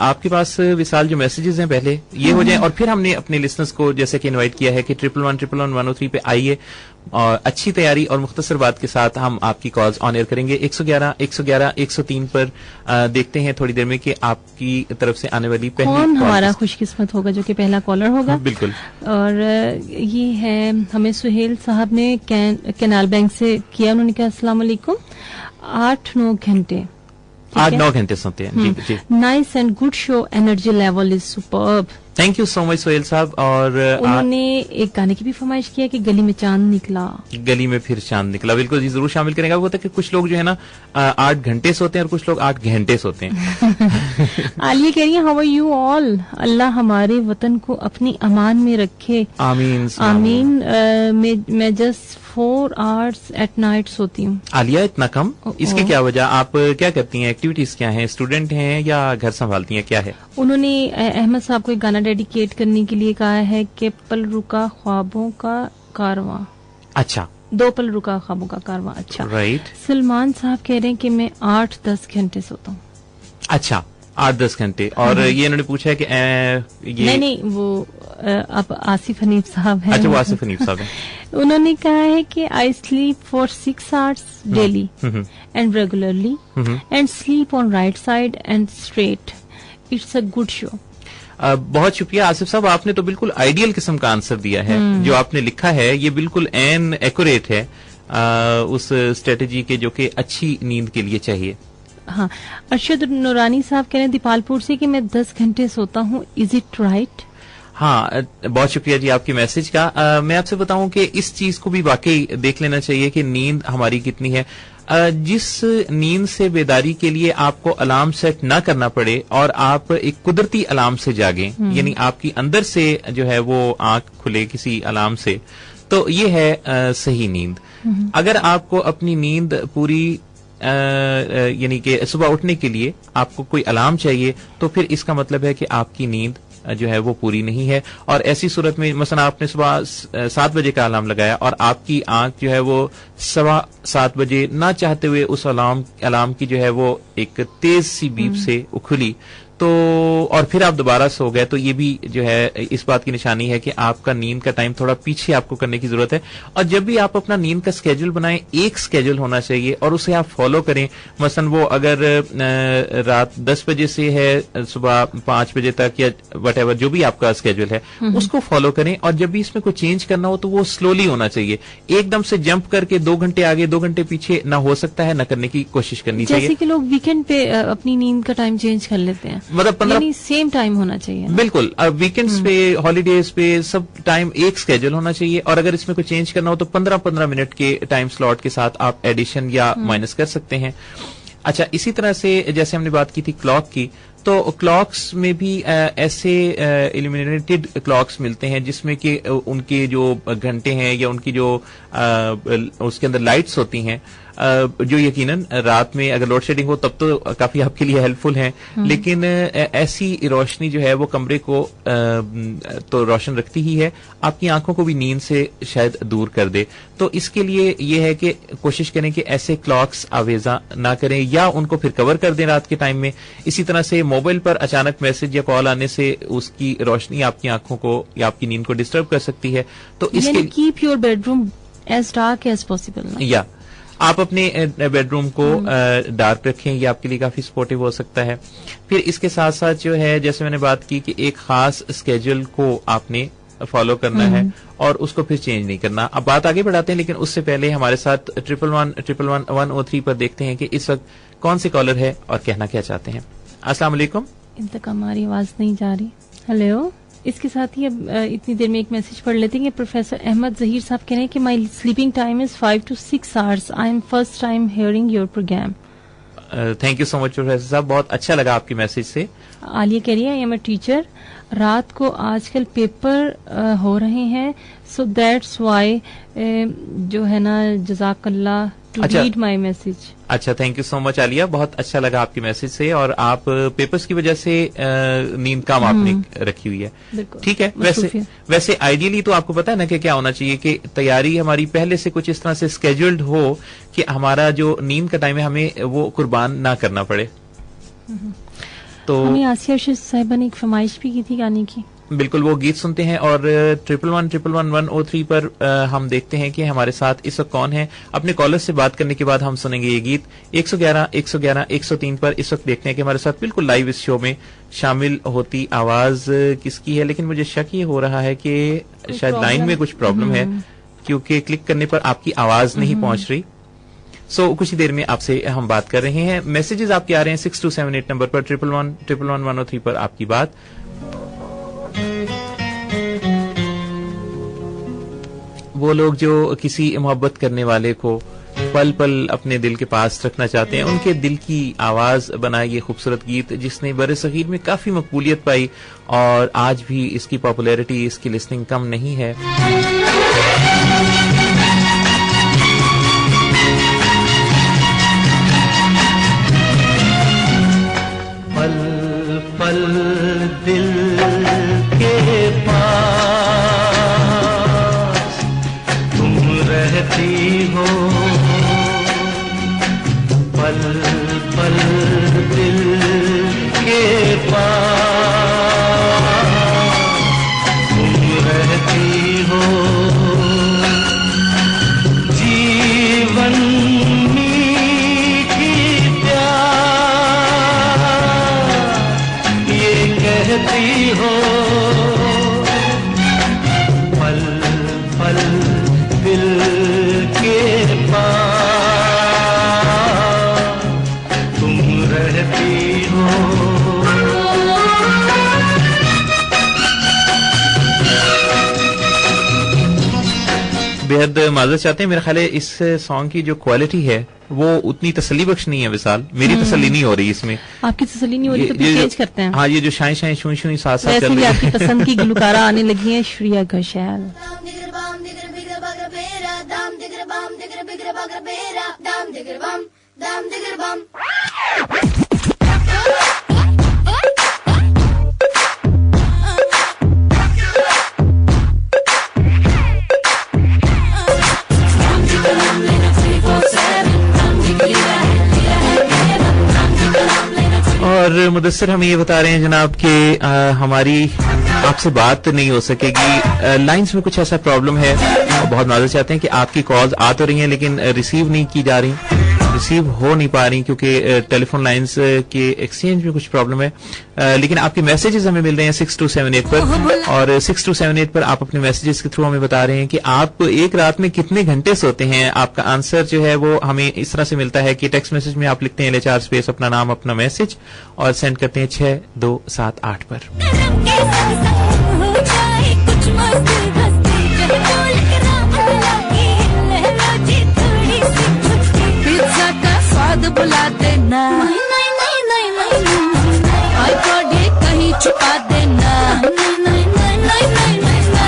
आपके पास विशाल जो मैसेजेस हैं पहले ये हो जाए और फिर हमने अपने लिसनर्स को जैसे कि इनवाइट किया है कि 11111 पे आइए और अच्छी तैयारी और मुख्तसर बात के साथ हम आपकी कॉल्स ऑन एयर करेंगे। 111 111 103 पर देखते हैं थोड़ी देर में कि आपकी तरफ से आने वाली पहली कौन कॉल हमारा खुशकिस्मत होगा जो कि पहला कॉलर होगा। बिल्कुल। और ये है हमें सुहेल साहब ने कैनाल बैंक से किया। उन्होंने कहा अस्सलाम वालेकुम, 8-9 घंटे 8-9 घंटे सोते हैं। जी जी, nice and good show, energy level is superb. Thank you so much Sohail साहब। और उन्होंने एक गाने की भी फरमाइश किया कि गली में चांद निकला। गली में फिर चांद निकला, बिल्कुल जी जरूर शामिल करेंगे। वो होता है कि कुछ लोग जो है ना 8 घंटे सोते हैं और कुछ लोग 8 घंटे सोते हैं। आलिया कह रही है हाउ आर यू ऑल, अल्लाह हमारे वतन को अपनी अमान में रखे, आमीन आमीन। मैं जस्ट 4 आवर्स एट नाइट सोती हूँ। आलिया इतना कम, इसकी क्या वजह? आप क्या करती हैं, एक्टिविटीज क्या हैं, स्टूडेंट हैं या घर संभालती हैं, क्या है? उन्होंने अहमद साहब को एक गाना डेडिकेट करने के लिए कहा है कि पल रुका ख्वाबों का कारवां। अच्छा, 2 पल रुका ख्वाबों का कारवां। अच्छा, राइट। सलमान साहब कह रहे हैं कि मैं 8-10 घंटे सोता हूँ। अच्छा, 8-10 घंटे। और ये इन्होंने पूछा है कि ये नहीं वो अब आसिफ हनीफ साहब हैं। अच्छा, वो आसिफ हनीफ साहब हैं। उन्होंने कहा है कि आई sleep for 6 hours daily and regularly and sleep on right side and straight. It's a good show. बहुत शुक्रिया आसिफ साहब, आपने तो बिल्कुल आइडियल किस्म का आंसर दिया है। जो आपने लिखा है ये बिल्कुल एन एक्यूरेट है उस स्ट्रेटेजी के जो कि अच्छी नींद के लिए चाहिए। हाँ, अरशद नूरानी साहब कह रहे हैं दीपालपुर से कि मैं 10 घंटे सोता हूँ, इज इट राइट? हाँ, बहुत शुक्रिया जी आपके मैसेज का। मैं आपसे बताऊं कि इस चीज को भी वाकई देख लेना चाहिए कि नींद हमारी कितनी है। जिस नींद से बेदारी के लिए आपको अलार्म सेट ना करना पड़े और आप एक कुदरती अलार्म से जागें, यानी आपकी अंदर से जो है वो आंख खुले किसी अलार्म से, तो ये है सही नींद। अगर आपको अपनी नींद पूरी यानी कि सुबह उठने के लिए आपको कोई अलार्म चाहिए तो फिर इसका मतलब है कि आपकी नींद जो है वो पूरी नहीं है। और ऐसी सूरत में मसलन आपने सुबह 7 बजे का अलार्म लगाया और आपकी आंख जो है वो 7:15 बजे ना चाहते हुए उस अलार्म की जो है वो एक तेज सी बीप से खुली, तो और फिर आप दोबारा सो गए, तो ये भी जो है इस बात की निशानी है कि आपका नींद का टाइम थोड़ा पीछे आपको करने की जरूरत है। और जब भी आप अपना नींद का स्केड्यूल बनाएं, एक स्केड्यूल होना चाहिए और उसे आप फॉलो करें। मसलन वो अगर रात 10 बजे से है सुबह 5 बजे तक या वटेवर जो भी आपका स्केड्यूल है उसको फॉलो करें। और जब भी इसमें कोई चेंज करना हो तो वो स्लोली होना चाहिए, एकदम से जंप करके 2 घंटे आगे 2 घंटे पीछे ना हो सकता है, ना करने की कोशिश करनी चाहिए। जैसे कि लोग वीकेंड पे अपनी नींद का टाइम चेंज कर लेते हैं, मतलब 15 सेम टाइम होना चाहिए ना? बिल्कुल, वीकेंड्स पे हॉलीडेज पे सब टाइम एक स्केड्यूल होना चाहिए। और अगर इसमें कोई चेंज करना हो तो 15-15 मिनट के टाइम स्लॉट के साथ आप एडिशन या माइनस कर सकते हैं। अच्छा, इसी तरह से जैसे हमने बात की थी क्लॉक की, तो क्लॉक्स में भी ऐसे इल्यूमिनेटेड क्लॉक्स मिलते हैं जिसमें कि उनके जो घंटे हैं या उनकी जो उसके अंदर लाइट्स होती हैं जो यकीनन रात में अगर लोड शेडिंग हो तब तो काफी आपके लिए हेल्पफुल हैं, लेकिन ऐसी रोशनी जो है वो कमरे को तो रोशन रखती ही है, आपकी आंखों को भी नींद से शायद दूर कर दे। तो इसके लिए ये है कि कोशिश करें कि ऐसे क्लॉक्स आवेजा ना करें या उनको फिर कवर कर दें रात के टाइम में। इसी तरह से मोबाइल पर अचानक मैसेज या कॉल आने से उसकी रोशनी आपकी आंखों को या आपकी नींद को डिस्टर्ब कर सकती है। तो इसके keep your bedroom as dark as possible. या आप अपने बेडरूम को डार्क रखें, ये आपके लिए काफी सपोर्टिव हो सकता है। फिर इसके साथ साथ जो है, जैसे मैंने बात की कि एक खास स्केड्यूल को आपने फॉलो करना है और उसको फिर चेंज नहीं करना। अब बात आगे बढ़ाते हैं, लेकिन उससे पहले हमारे साथ 1111103 पर देखते हैं कि इस वक्त कौन से कॉलर है और कहना क्या चाहते हैं। अस्सलाम वालेकुम। इन तक हमारी आवाज नहीं जा रही। हेलो। इसके साथ ही अब इतनी देर में एक मैसेज पढ़ लेते हैं कि प्रोफेसर अहमद जहीर साहब कह रहे हैं कि my sleeping time is 5 to 6 hours। I am first time hearing your program. Thank you so much professor साहब, बहुत अच्छा लगा आपकी मैसेज से। आलिया कह रही है आई एम अ टीचर, रात को आजकल पेपर हो रहे हैं, सो दैट्स वाई जो है ना, जज़ाकल्लाह टू रीड माई मैसेज। अच्छा, thank you so much Alia, बहुत अच्छा लगा आपकी मैसेज से। और आप पेपर्स की वजह से नींद कम आपने रखी हुई है, ठीक है। वैसे आइडियली तो आपको पता है ना कि क्या होना चाहिए कि तैयारी हमारी पहले से कुछ इस तरह से स्केड्यूल्ड हो कि हमारा जो नींद का टाइम है हमें वो कुर्बान ना करना पड़े। तो हमें आसिया साहिबा ने एक फरमाइश भी की थी गाने की। बिल्कुल, वो गीत सुनते हैं। और 1111103 पर हम देखते हैं कि हमारे साथ इस वक्त कौन है। अपने कॉलर से बात करने के बाद हम सुनेंगे ये गीत 111 पर। इस वक्त देखते हैं कि हमारे साथ बिल्कुल लाइव इस शो में शामिल होती आवाज किसकी है, लेकिन मुझे शक ये हो रहा है कि शायद लाइन में कुछ प्रॉब्लम है, क्योंकि क्लिक करने पर आपकी आवाज नहीं पहुंच रही। सो कुछ ही देर में आपसे हम बात कर रहे हैं। मैसेजेस आपके आ रहे हैं 6278 नंबर पर, 1111103 पर आपकी बात। वो लोग जो किसी मोहब्बत करने वाले को पल पल अपने दिल के पास रखना चाहते हैं, उनके दिल की आवाज बनाए ये खूबसूरत गीत, जिसने बरसगीर में काफी मकबूलियत पाई और आज भी इसकी पॉपुलैरिटी, इसकी लिसनिंग कम नहीं है। पल पल दिल के पास तुम रहती हो, पल पल दिल के पास तुम रहती हो, जीवन मीठी प्यार ये कहती हो, पल पल दिल के पास तुम रहती हो। बेहद माजरत चाहते हैं, मेरा ख्याल है इस सॉन्ग की जो क्वालिटी है वो उतनी तसल्ली बख्श नहीं है विशाल, मेरी तसल्ली नहीं हो रही इसमें। आपकी तसल्ली नहीं हो रही तो फिर चेंज करते हैं। हाँ, ये जो शाय शाय शूं शूं साथ साथ चल रही है। आपकी है। पसंद की गुलकारा आने लगी है, श्रेया घोषाल। और मुदस्सिर हमें ये बता रहे हैं जनाब कि हमारी आपसे बात नहीं हो सकेगी, लाइंस में कुछ ऐसा प्रॉब्लम है। बहुत माजरत चाहते हैं कि आपकी कॉल्स आ तो रही हैं लेकिन रिसीव नहीं की जा रही, रिसीव हो नहीं पा रही, क्योंकि टेलीफोन लाइंस के एक्सचेंज में कुछ प्रॉब्लम है। लेकिन आपके मैसेजेस हमें मिल रहे हैं 6278 पर, और 6278 पर आप अपने मैसेजेस के थ्रू हमें बता रहे हैं कि आप एक रात में कितने घंटे सोते हैं। आपका आंसर जो है वो हमें इस तरह से मिलता है कि टेक्स्ट मैसेज में आप लिखते हैं LHR स्पेस अपना नाम अपना मैसेज और सेंड करते हैं 6278 पर। बुला देना, नहीं नहीं नहीं नहीं नहीं, आईपॉड ये कहीं छुपा देना, नहीं नहीं नहीं नहीं नहीं नहीं।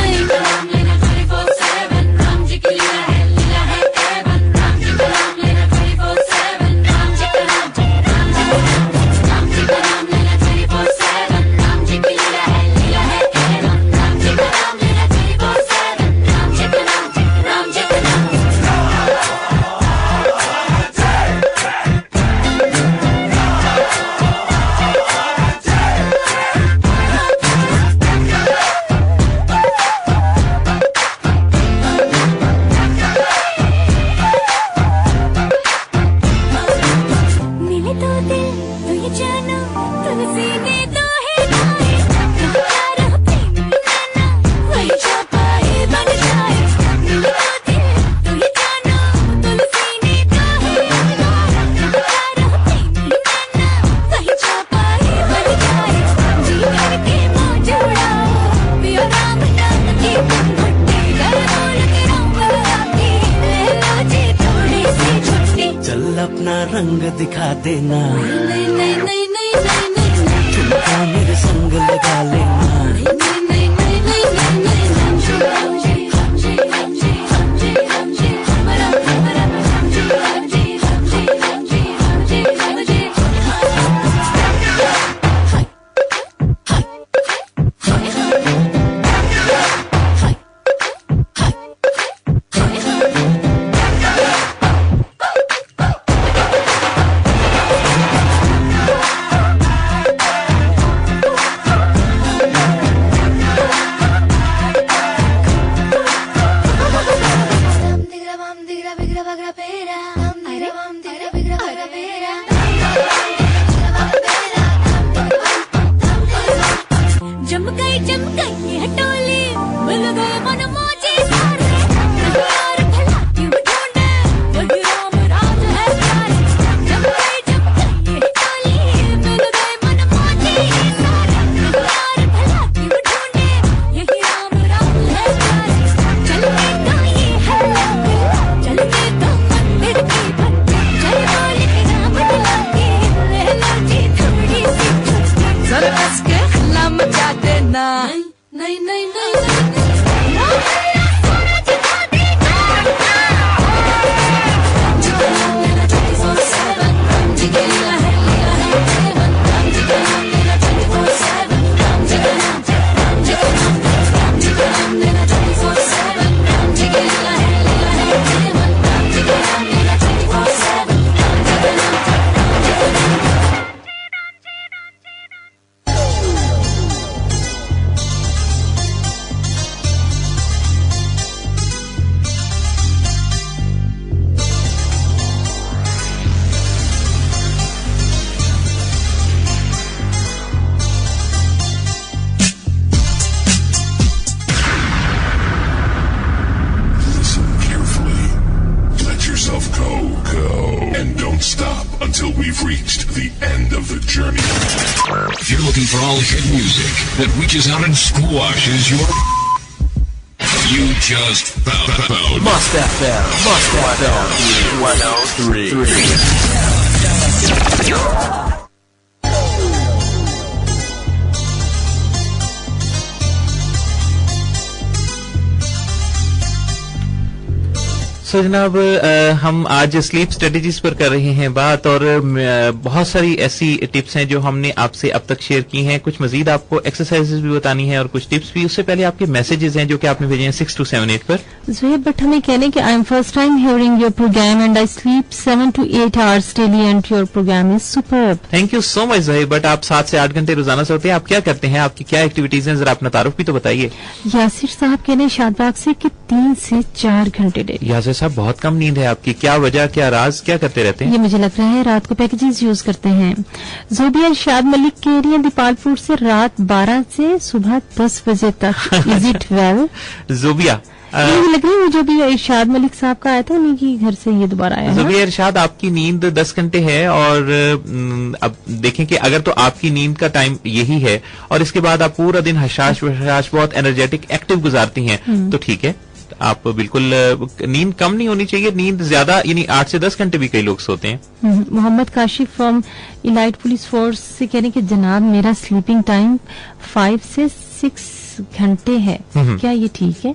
रंग दिखा देना, नहीं नहीं नहीं नहीं नहीं नहीं ठुमका मेरे संग लगा लेना, नहीं नहीं नहीं नहीं नहीं नहीं हमजी हमजी हमजी हमजी हमजी हमजी हमरा हमरा हमजी हमजी हमजी हमजी हमजी हमजी जम गई ये टोली, मिल गए मन मौजी सारे, यार भला क्यों ढूंढे, यही राम राज है प्यारे। जम गई ये टोली, मिल गए मन मौजी सारे, यार भला क्यों ढूंढे, यही राम राज है प्यारे। चल के तो ये है चल के तो मंदिर की बत्ती, जय बोले के राम बुलाती, ले लो जी थोड़ी सी छुट्टी, जरा हंस के हल्ला मचा देना, नहीं नहीं नहीं नहीं Listen carefully. Let yourself go, and don't stop until we've reached the end of the journey. If you're looking for all hit music that reaches out and squashes your... You just found Must FM 103. सो जनाब, हम आज स्लीप स्ट्रेटजीज पर कर रहे हैं बात, और बहुत सारी ऐसी टिप्स हैं जो हमने आपसे अब तक शेयर की हैं। कुछ मजीद आपको एक्सरसाइजेज भी बतानी है और कुछ टिप्स भी। उससे पहले आपके मैसेजेस हैं जो कि आपने भेजे हैं 6278 पर। ज़ोहैब बट हमें कहने कि I am first time hearing your program and I sleep 7 to 8 hours daily and your program is superb. Thank you so much Zohaib, but आप 7 से 8 घंटे रोजाना सोते हैं। आप क्या करते हैं, आपकी क्या एक्टिविटीज हैं, जरा अपना तारुफ भी तो बताइए। यासिर साहब कहने हैं शादबाग से कि 3 से 4 घंटे डेली। यासिर साहब, बहुत कम नींद है आपकी, क्या वजह, क्या राज, क्या करते रहते हैं? ये मुझे लग रहा है रात को पैकेजेस यूज करते हैं। जोबिया इरशाद मलिक कह रही है दीपालपुर से रात 12 से सुबह 10 बजे तक। Is it well? जोबिया, मुझे लग रही है वो जो भी इरशाद मलिक साहब का आया था उन्हीं की घर से ये दोबारा आया है। जोबिया इरशाद, आपकी नींद 10 घंटे है, और अब देखें कि अगर तो आपकी नींद का टाइम यही है और इसके बाद आप पूरा दिन हशाश वशाश बहुत एनर्जेटिक एक्टिव गुजारती हैं, तो ठीक है, आप बिल्कुल, नींद कम नहीं होनी चाहिए, नींद ज्यादा, यानी 8 से 10 घंटे भी कई लोग सोते हैं। Mohammad Kashif from elite police force से कह रहे हैं कि जनाब मेरा स्लीपिंग टाइम 5 से 6 घंटे है, क्या ये ठीक है?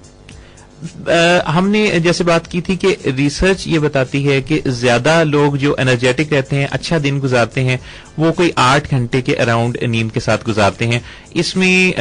हमने जैसे बात की थी कि रिसर्च ये बताती है कि ज्यादा लोग जो एनर्जेटिक रहते हैं, अच्छा दिन गुजारते हैं, वो कोई 8 घंटे के अराउंड नींद के साथ गुजारते हैं। इसमें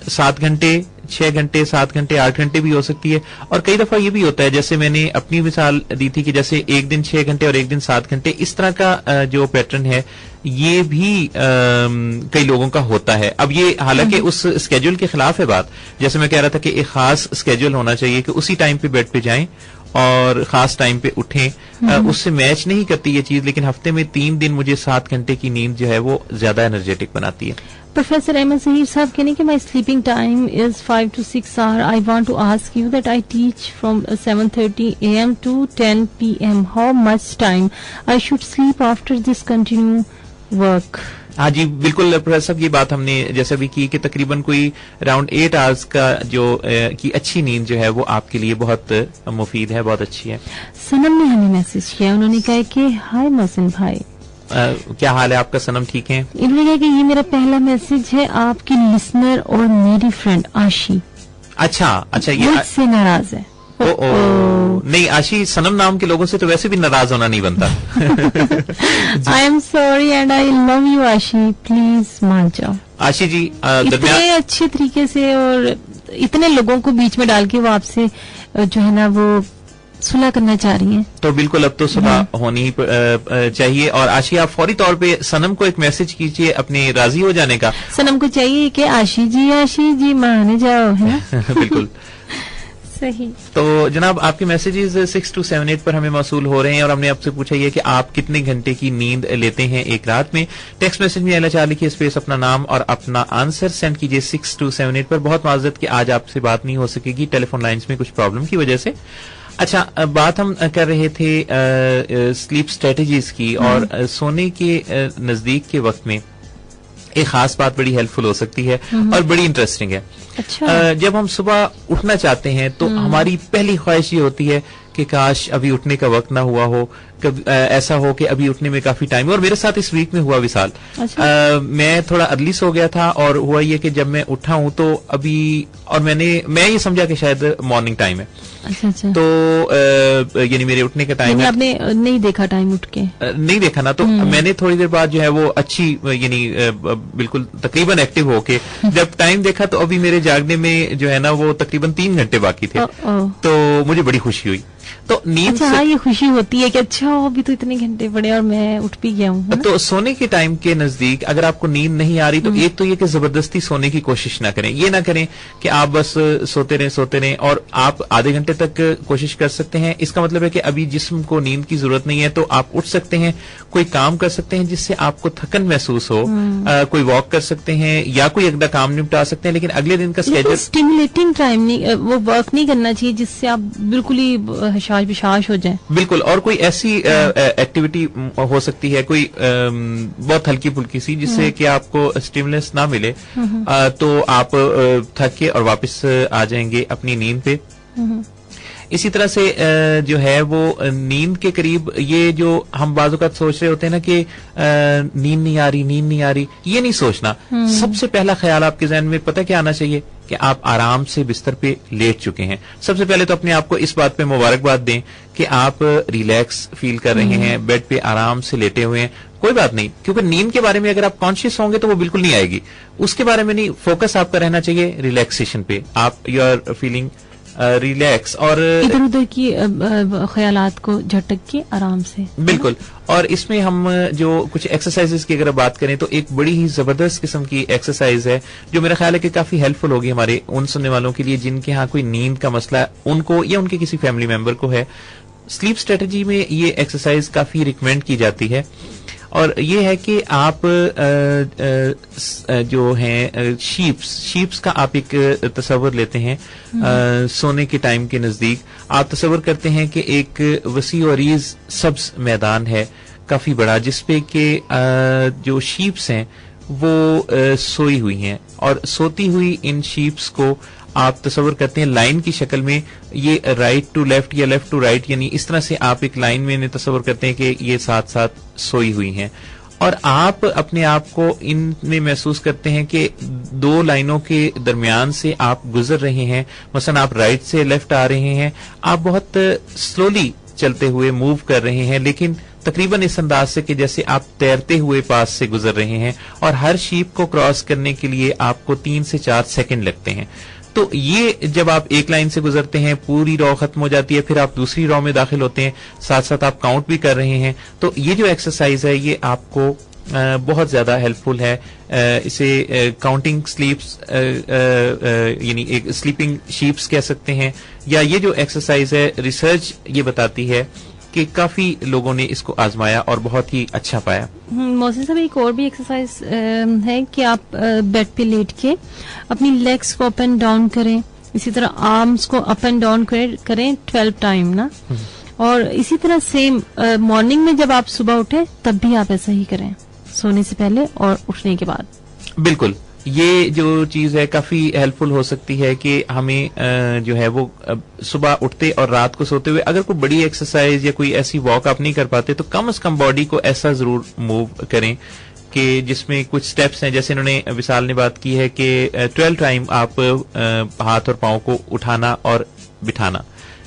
7 घंटे, 6 घंटे, 7 घंटे, 8 घंटे भी हो सकती है, और कई दफा ये भी होता है, जैसे मैंने अपनी मिसाल दी थी कि जैसे एक दिन 6 घंटे और एक दिन 7 घंटे, इस तरह का जो पैटर्न है ये भी कई लोगों का होता है। अब ये हालांकि उस स्केड्यूल के खिलाफ है बात, जैसे मैं कह रहा था कि एक खास स्केड्यूल होना चाहिए कि उसी टाइम पे बेड पे जाएं और खास टाइम पे उठें, उससे मैच नहीं करती ये चीज, लेकिन हफ्ते में 3 दिन मुझे 7 घंटे की नींद जो है वो ज्यादा एनर्जेटिक बनाती है। प्रोफेसर अहमद जहीर साहब कहने कि my sleeping time is 5 to 6 hours. I want to ask you that I teach from 7:30 a.m. to 10 p.m. How much time I should sleep after this continue work? हाँ जी, बिल्कुल प्रोफेसर साहब, ये बात हमने जैसे भी की कि तकरीबन कोई अराउंड 8 आवर्स का जो की अच्छी नींद जो है वो आपके लिए बहुत मुफीद है, बहुत अच्छी है। सनम ने हमें मैसेज किया, उन्होंने कहा कि हाय मोहसिन भाई, क्या हाल है आपका सनम, ठीक है? इन्होंने कहा कि ये मेरा पहला मैसेज है आपकी लिसनर और मेरी फ्रेंड आशी। अच्छा, ये मुझसे नाराज है। नहीं, आशी, सनम नाम के लोगों से तो वैसे भी नाराज होना नहीं बनता। I am sorry and I love you आशी, प्लीज मान जाओ। आशी जी इतने अच्छे तरीके से और इतने लोगों को बीच में डाल के वो आपसे जो है ना वो सुलह करना चाह रही हैं, तो बिल्कुल अब तो सुलह होनी ही चाहिए। और आशी, आप फौरी तौर पे सनम को एक मैसेज कीजिए अपने राजी हो जाने का। सनम को चाहिए कि आशी जी माने जाओ, है ना? बिल्कुल सही। तो जनाब, आपके मैसेजेस 6278 पर हमें मौसूल हो रहे हैं और हमने आपसे पूछा ये कि आप कितने घंटे की नींद लेते हैं एक रात में। टेक्स्ट मैसेज में LHR लिखिए, स्पेस अपना नाम और अपना आंसर सेंड कीजिए 6278 पर। बहुत माजरत कि आज आपसे बात नहीं हो सकेगी टेलीफोन लाइंस में कुछ प्रॉब्लम की वजह से। अच्छा, बात हम कर रहे थे स्लीप स्ट्रेटेजीज की, और सोने के नजदीक के वक्त में एक खास बात बड़ी हेल्पफुल हो सकती है और बड़ी इंटरेस्टिंग है। अच्छा। जब हम सुबह उठना चाहते हैं तो हमारी पहली ख्वाहिश ये होती है कि काश अभी उठने का वक्त ना हुआ हो, कभी ऐसा हो कि अभी उठने में काफी टाइम है। और मेरे साथ इस वीक में हुआ विशाल। अच्छा। मैं थोड़ा अर्ली सो गया था और हुआ ये कि जब मैं उठा हूं तो अभी, और मैं ये समझा कि शायद मॉर्निंग टाइम है। अच्छा। तो यानी मेरे उठने का टाइम है। आपने नहीं देखा टाइम उठ के? नहीं देखा ना, तो मैंने थोड़ी देर बाद जो है वो अच्छी यानी बिल्कुल तकरीबन एक्टिव होके जब टाइम देखा तो अभी मेरे जागने में जो है ना वो तकरीबन 3 घंटे बाकी थे। तो मुझे बड़ी खुशी हुई। तो नींद अच्छा, ये खुशी होती है कि अच्छा अभी तो इतने घंटे पड़े और मैं उठ भी गया हूँ। तो सोने के टाइम के नजदीक अगर आपको नींद नहीं आ रही तो एक तो ये कि जबरदस्ती सोने की कोशिश ना करें। ये ना करें कि आप बस सोते रहें और आप आधे घंटे तक कोशिश कर सकते हैं। इसका मतलब है कि अभी जिस्म को नींद की जरूरत नहीं है, तो आप उठ सकते हैं, कोई काम कर सकते हैं जिससे आपको थकन महसूस हो, कोई वॉक कर सकते हैं या कोई अगला काम निपटा सकते हैं। लेकिन अगले दिन का स्केड्यूल स्टिमुलेटिंग टाइम नहीं, वो वर्क नहीं करना चाहिए जिससे आप बिल्कुल ही हशाश हो जाए। बिल्कुल। और कोई ऐसी एक्टिविटी हो सकती है, कोई बहुत हल्की फुल्की सी, जिससे कि आपको स्टिमुलस ना मिले, तो आप थक के और वापस आ जाएंगे अपनी नींद पे। इसी तरह से जो है वो नींद के करीब ये जो हम बाज़ औक़ात सोच रहे होते हैं ना कि नींद नहीं आ रही, ये नहीं सोचना। सबसे पहला ख्याल आपके ज़हन में पता क्या आना चाहिए कि आप आराम से बिस्तर पे लेट चुके हैं। सबसे पहले तो अपने आप को इस बात पे मुबारकबाद दें कि आप रिलैक्स फील कर रहे हैं, बेड पे आराम से लेटे हुए हैं। कोई बात नहीं, क्योंकि नींद के बारे में अगर आप कॉन्शियस होंगे तो वो बिल्कुल नहीं आएगी, उसके बारे में नहीं, फोकस आपका रहना चाहिए रिलैक्सेशन पे। आप यू आर फीलिंग रिलैक्स और इधर उधर की ख्यालात को झटक के आराम से। बिल्कुल। और इसमें हम जो कुछ एक्सरसाइजेस की अगर बात करें तो एक बड़ी ही जबरदस्त किस्म की एक्सरसाइज है जो मेरा ख्याल है कि काफी हेल्पफुल होगी हमारे उन सुनने वालों के लिए जिनके यहाँ कोई नींद का मसला उनको या उनके किसी फैमिली मेंबर को है। स्लीप स्ट्रेटजी में ये एक्सरसाइज काफी रिकमेंड की जाती है और ये है कि आप जो हैं शीप्स का आप एक तस्वर लेते हैं सोने के टाइम के नजदीक। आप तस्वर करते हैं कि एक वसी और अरीज सब्ज मैदान है काफी बड़ा, जिसपे के जो शीप्स हैं वो सोई हुई हैं और सोती हुई इन शीप्स को आप तस्वर करते हैं लाइन की शक्ल में, ये राइट टू लेफ्ट या लेफ्ट टू राइट, यानी इस तरह से आप एक लाइन में तस्वर करते हैं कि ये साथ साथ सोई हुई हैं और आप अपने आप को इनमें महसूस करते हैं कि दो लाइनों के दरमियान से आप गुजर रहे हैं। मसलन आप राइट से लेफ्ट आ रहे हैं, आप बहुत स्लोली चलते हुए मूव कर रहे हैं, लेकिन तकरीबन इस अंदाज से कि जैसे आप तैरते हुए पास से गुजर रहे हैं और हर शीप को क्रॉस करने के लिए आपको 3 से 4 सेकंड लगते हैं। तो ये जब आप एक लाइन से गुजरते हैं पूरी रॉ खत्म हो जाती है, फिर आप दूसरी रॉ में दाखिल होते हैं, साथ साथ आप काउंट भी कर रहे हैं। तो ये जो एक्सरसाइज है ये आपको बहुत ज्यादा हेल्पफुल है। इसे काउंटिंग स्लीप्स यानी एक स्लीपिंग शीप्स कह सकते हैं, या ये जो एक्सरसाइज है रिसर्च ये बताती है कि काफी लोगों ने इसको आजमाया और बहुत ही अच्छा पाया। मौसम साहब एक और भी एक्सरसाइज है कि आप बेड पे लेट के अपनी लेग्स को अप एंड डाउन करें, इसी तरह आर्म्स को अप एंड डाउन करें 12 टाइम ना, और इसी तरह सेम मॉर्निंग में जब आप सुबह उठे तब भी आप ऐसा ही करें। सोने से पहले और उठने के बाद। बिल्कुल, ये जो चीज है काफी हेल्पफुल हो सकती है कि हमें जो है वो सुबह उठते और रात को सोते हुए अगर कोई बड़ी एक्सरसाइज या कोई ऐसी वॉक आप नहीं कर पाते तो कम से कम बॉडी को ऐसा जरूर मूव करें कि जिसमें कुछ स्टेप्स हैं। जैसे इन्होंने विशाल ने बात की है कि 12 टाइम आप हाथ और पांव को उठाना और बिठाना,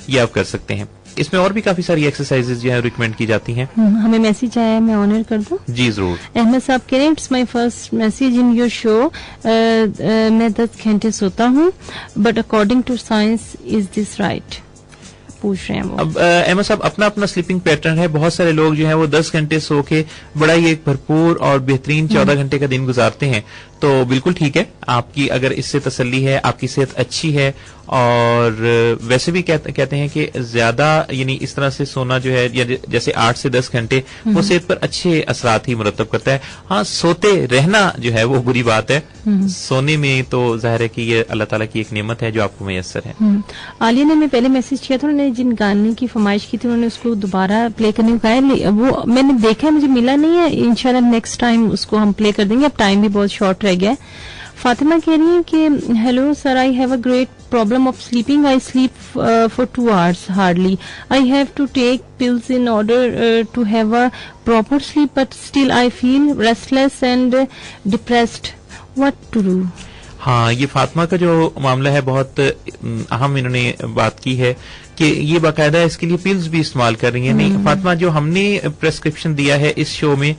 ये आप कर सकते हैं। इसमें और भी काफी सारी एक्सरसाइजेज जो है रिकमेंड की जाती हैं। हमें मैसेज आया है, मैं ऑनर कर दूं? जी जरूर। अहमद साहब कह रहे हैं, it's my first message in your show. मैं 10 घंटे सोता हूँ, but according to science is this right? पूछ रहे हैं वो। अब अहमद साहब अपना अपना स्लीपिंग पैटर्न है। बहुत सारे लोग जो है वो 10 घंटे सो के बड़ा ही एक भरपूर और बेहतरीन 14 घंटे का दिन गुजारते हैं। तो बिल्कुल ठीक है, आपकी अगर इससे तसल्ली है, आपकी सेहत अच्छी है और वैसे भी कहते हैं कि ज्यादा यानी इस तरह से सोना जो है या जैसे 8 से 10 घंटे वो सेहत पर अच्छे असरात ही मुरतब करता है। हाँ, सोते रहना जो है वो बुरी बात है। सोने में तो जाहिर है कि ये अल्लाह ताला की एक नेमत है जो आपको मैसर है। आलिया ने हमें पहले मैसेज किया था, उन्होंने जिन गाने की फरमाइश की थी उन्होंने उसको दोबारा प्ले करने को कहा है। वो मैंने देखा है, मुझे मिला नहीं है। इंशाल्लाह नेक्स्ट टाइम उसको हम प्ले कर देंगे, अब टाइम भी बहुत शॉर्ट रह गया है। फातिमा कह रही है कि hello sir, I have a great problem of sleeping. I sleep for 2 hours hardly. I have to take pills in order to have a proper sleep, but still I feel restless and depressed. What to do? हाँ, ये फातिमा का जो मामला है बहुत अहम इन्होंने बात की है कि ये बाकायदा इसके लिए पिल्स भी इस्तेमाल कर रही है। नहीं फातिमा, जो हमने प्रेस्क्रिप्शन दिया है इस शो में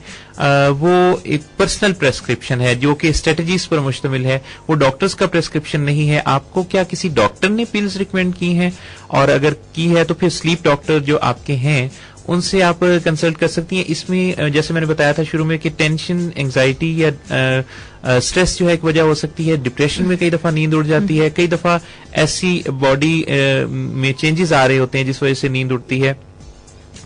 वो एक पर्सनल प्रेस्क्रिप्शन है जो कि स्ट्रेटजीज पर मुश्तमिल है। वो डॉक्टर्स का प्रेस्क्रिप्शन नहीं है। आपको क्या किसी डॉक्टर ने पिल्स रिकमेंड की हैं? और अगर की है तो फिर स्लीप डॉक्टर जो आपके हैं उनसे आप कंसल्ट कर सकती हैं। इसमें जैसे मैंने बताया था शुरू में कि टेंशन, एंजाइटी या स्ट्रेस जो है एक वजह हो सकती है। डिप्रेशन में कई दफा नींद उड़ जाती है, कई दफा ऐसी बॉडी में चेंजेस आ रहे होते हैं जिस वजह से नींद उड़ती है।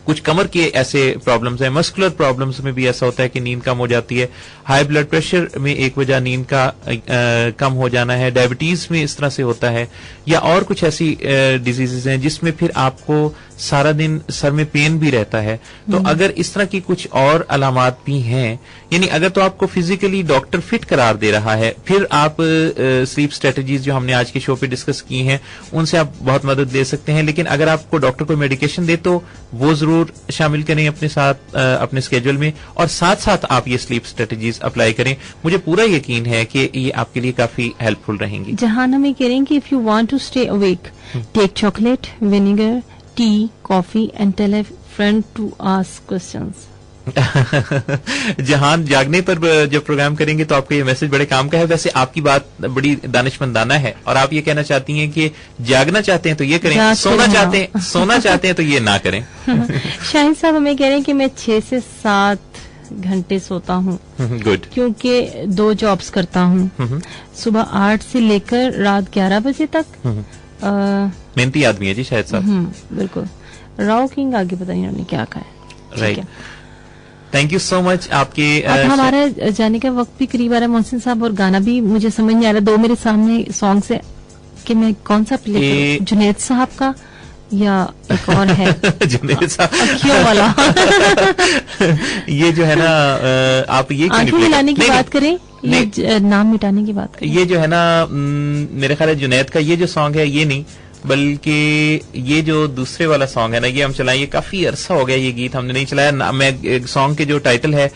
कुछ कमर के ऐसे प्रॉब्लम्स हैं, मस्कुलर प्रॉब्लम्स में भी ऐसा होता है कि नींद कम हो जाती है। हाई ब्लड प्रेशर में एक वजह नींद का कम हो जाना है। डायबिटीज में इस तरह से होता है, या और कुछ ऐसी डिजीजेज हैं जिसमें फिर आपको सारा दिन सर में पेन भी रहता है। तो अगर इस तरह की कुछ और अलामात भी हैं, यानी अगर तो आपको फिजिकली डॉक्टर फिट करार दे रहा है, फिर आप स्लीप स्ट्रेटजीज जो हमने आज के शो पे डिस्कस की हैं उनसे आप बहुत मदद ले सकते हैं। लेकिन अगर आपको डॉक्टर कोई मेडिकेशन दे तो वो जरूर शामिल करें अपने साथ अपने स्केड्यूल में, और साथ साथ आप ये स्लीप स्ट्रेटजीज अप्लाई करें। मुझे पूरा यकीन है कि ये आपके लिए काफी हेल्पफुल रहेंगी। जहां हमें कह रहे हैं कि if you want to stay awake, take chocolate, vinegar, tea, coffee and tell a friend to ask questions. जहां जागने पर जब प्रोग्राम करेंगे तो आपका ये मैसेज बड़े काम का है। वैसे आपकी बात बड़ी दानिशमंदाना है और आप ये कहना चाहती हैं कि जागना चाहते हैं तो ये करें, सोना चाहते हैं तो ये ना करें। शाहिद साहब हमें कह रहे हैं कि मैं 6 से 7 घंटे सोता हूँ। गुड। क्योंकि 2 जॉब्स करता हूँ, सुबह 8 से लेकर रात 11 बजे तक। मेहनती आदमी है जी शायद साहब। बिल्कुल। राव किंग आगे पता नहीं उन्होंने क्या कहा है। Right, thank you so much आपके। अब हमारा जाने का वक्त भी करीब आ रहा है मोहसिन साहब, और गाना भी मुझे समझ नहीं आ रहा। 2 मेरे सामने सॉन्ग्स है कि मैं कौन सा प्ले करूं, जुनैद साहब का या एक और है जुनैद साहब क्यों वाला। ये जो है ना आप ये आंखें मिलाने की बात करें, ये नाम मिटाने की बात करें। ये जो है ना मेरे ख्याल है जुनैद का ये जो सॉन्ग है ये नहीं, बल्कि ये जो दूसरे वाला सॉन्ग है ना ये हम चलाएं। ये काफी अरसा हो गया ये गीत हमने नहीं चलाया ना। मैं सॉन्ग के जो टाइटल है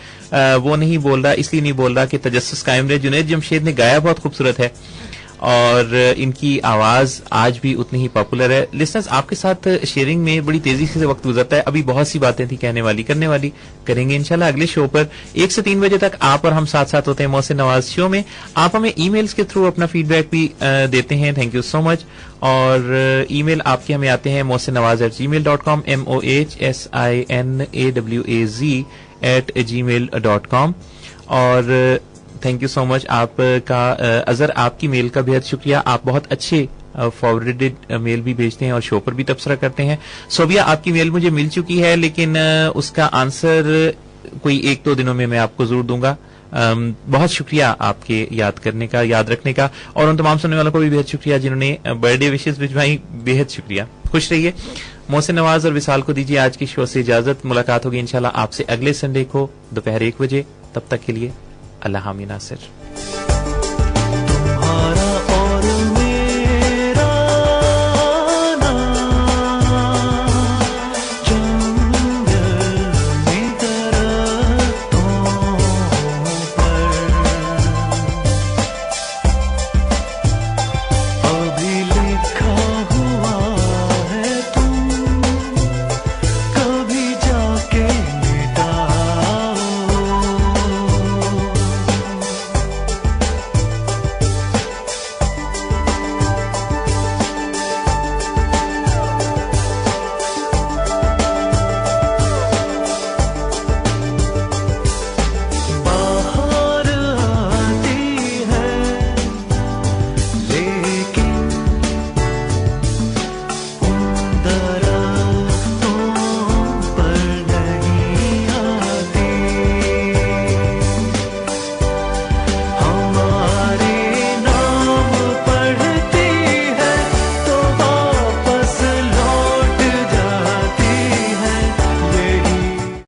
वो नहीं बोल रहा, इसलिए नहीं बोल रहा कि तजस्सुस कायम रहे। जुनैद जमशेद ने गाया बहुत खूबसूरत है और इनकी आवाज आज भी उतनी ही पॉपुलर है। लिसनर्स, आपके साथ शेयरिंग में बड़ी तेजी से वक्त गुजरता है। अभी बहुत सी बातें थी कहने वाली, करने वाली, करेंगे इंशाल्लाह अगले शो पर। 1 से 3 बजे तक आप और हम साथ साथ होते हैं मोहसिन नवाज शो में। आप हमें ईमेल्स के थ्रू अपना फीडबैक भी देते हैं, थैंक यू सो मच। और ईमेल आपके हमें आते हैं mohsinnawaz@gmail.com, mohsinawaz@gmail.com। और थैंक यू सो मच आपका अजहर, आपकी मेल का बेहद शुक्रिया। आप बहुत अच्छे फॉरवर्डेड मेल भी भेजते हैं और शो पर भी तबसरा करते हैं। सोबिया, आपकी मेल मुझे मिल चुकी है लेकिन उसका आंसर कोई 1-2 दिनों में मैं आपको जरूर दूंगा। बहुत शुक्रिया आपके याद करने का, याद रखने का, और उन तमाम सुनने वालों को भी बेहद शुक्रिया जिन्होंने बर्थडे विशेष भिजवाई। बेहद शुक्रिया, खुश रहिए। मोहसिन नवाज और विशाल को दीजिए आज की शो से इजाजत। मुलाकात होगी इंशाल्लाह आपसे अगले संडे को दोपहर 1 बजे। तब तक के लिए अल्लाह हामी नासिर। तुम्हारा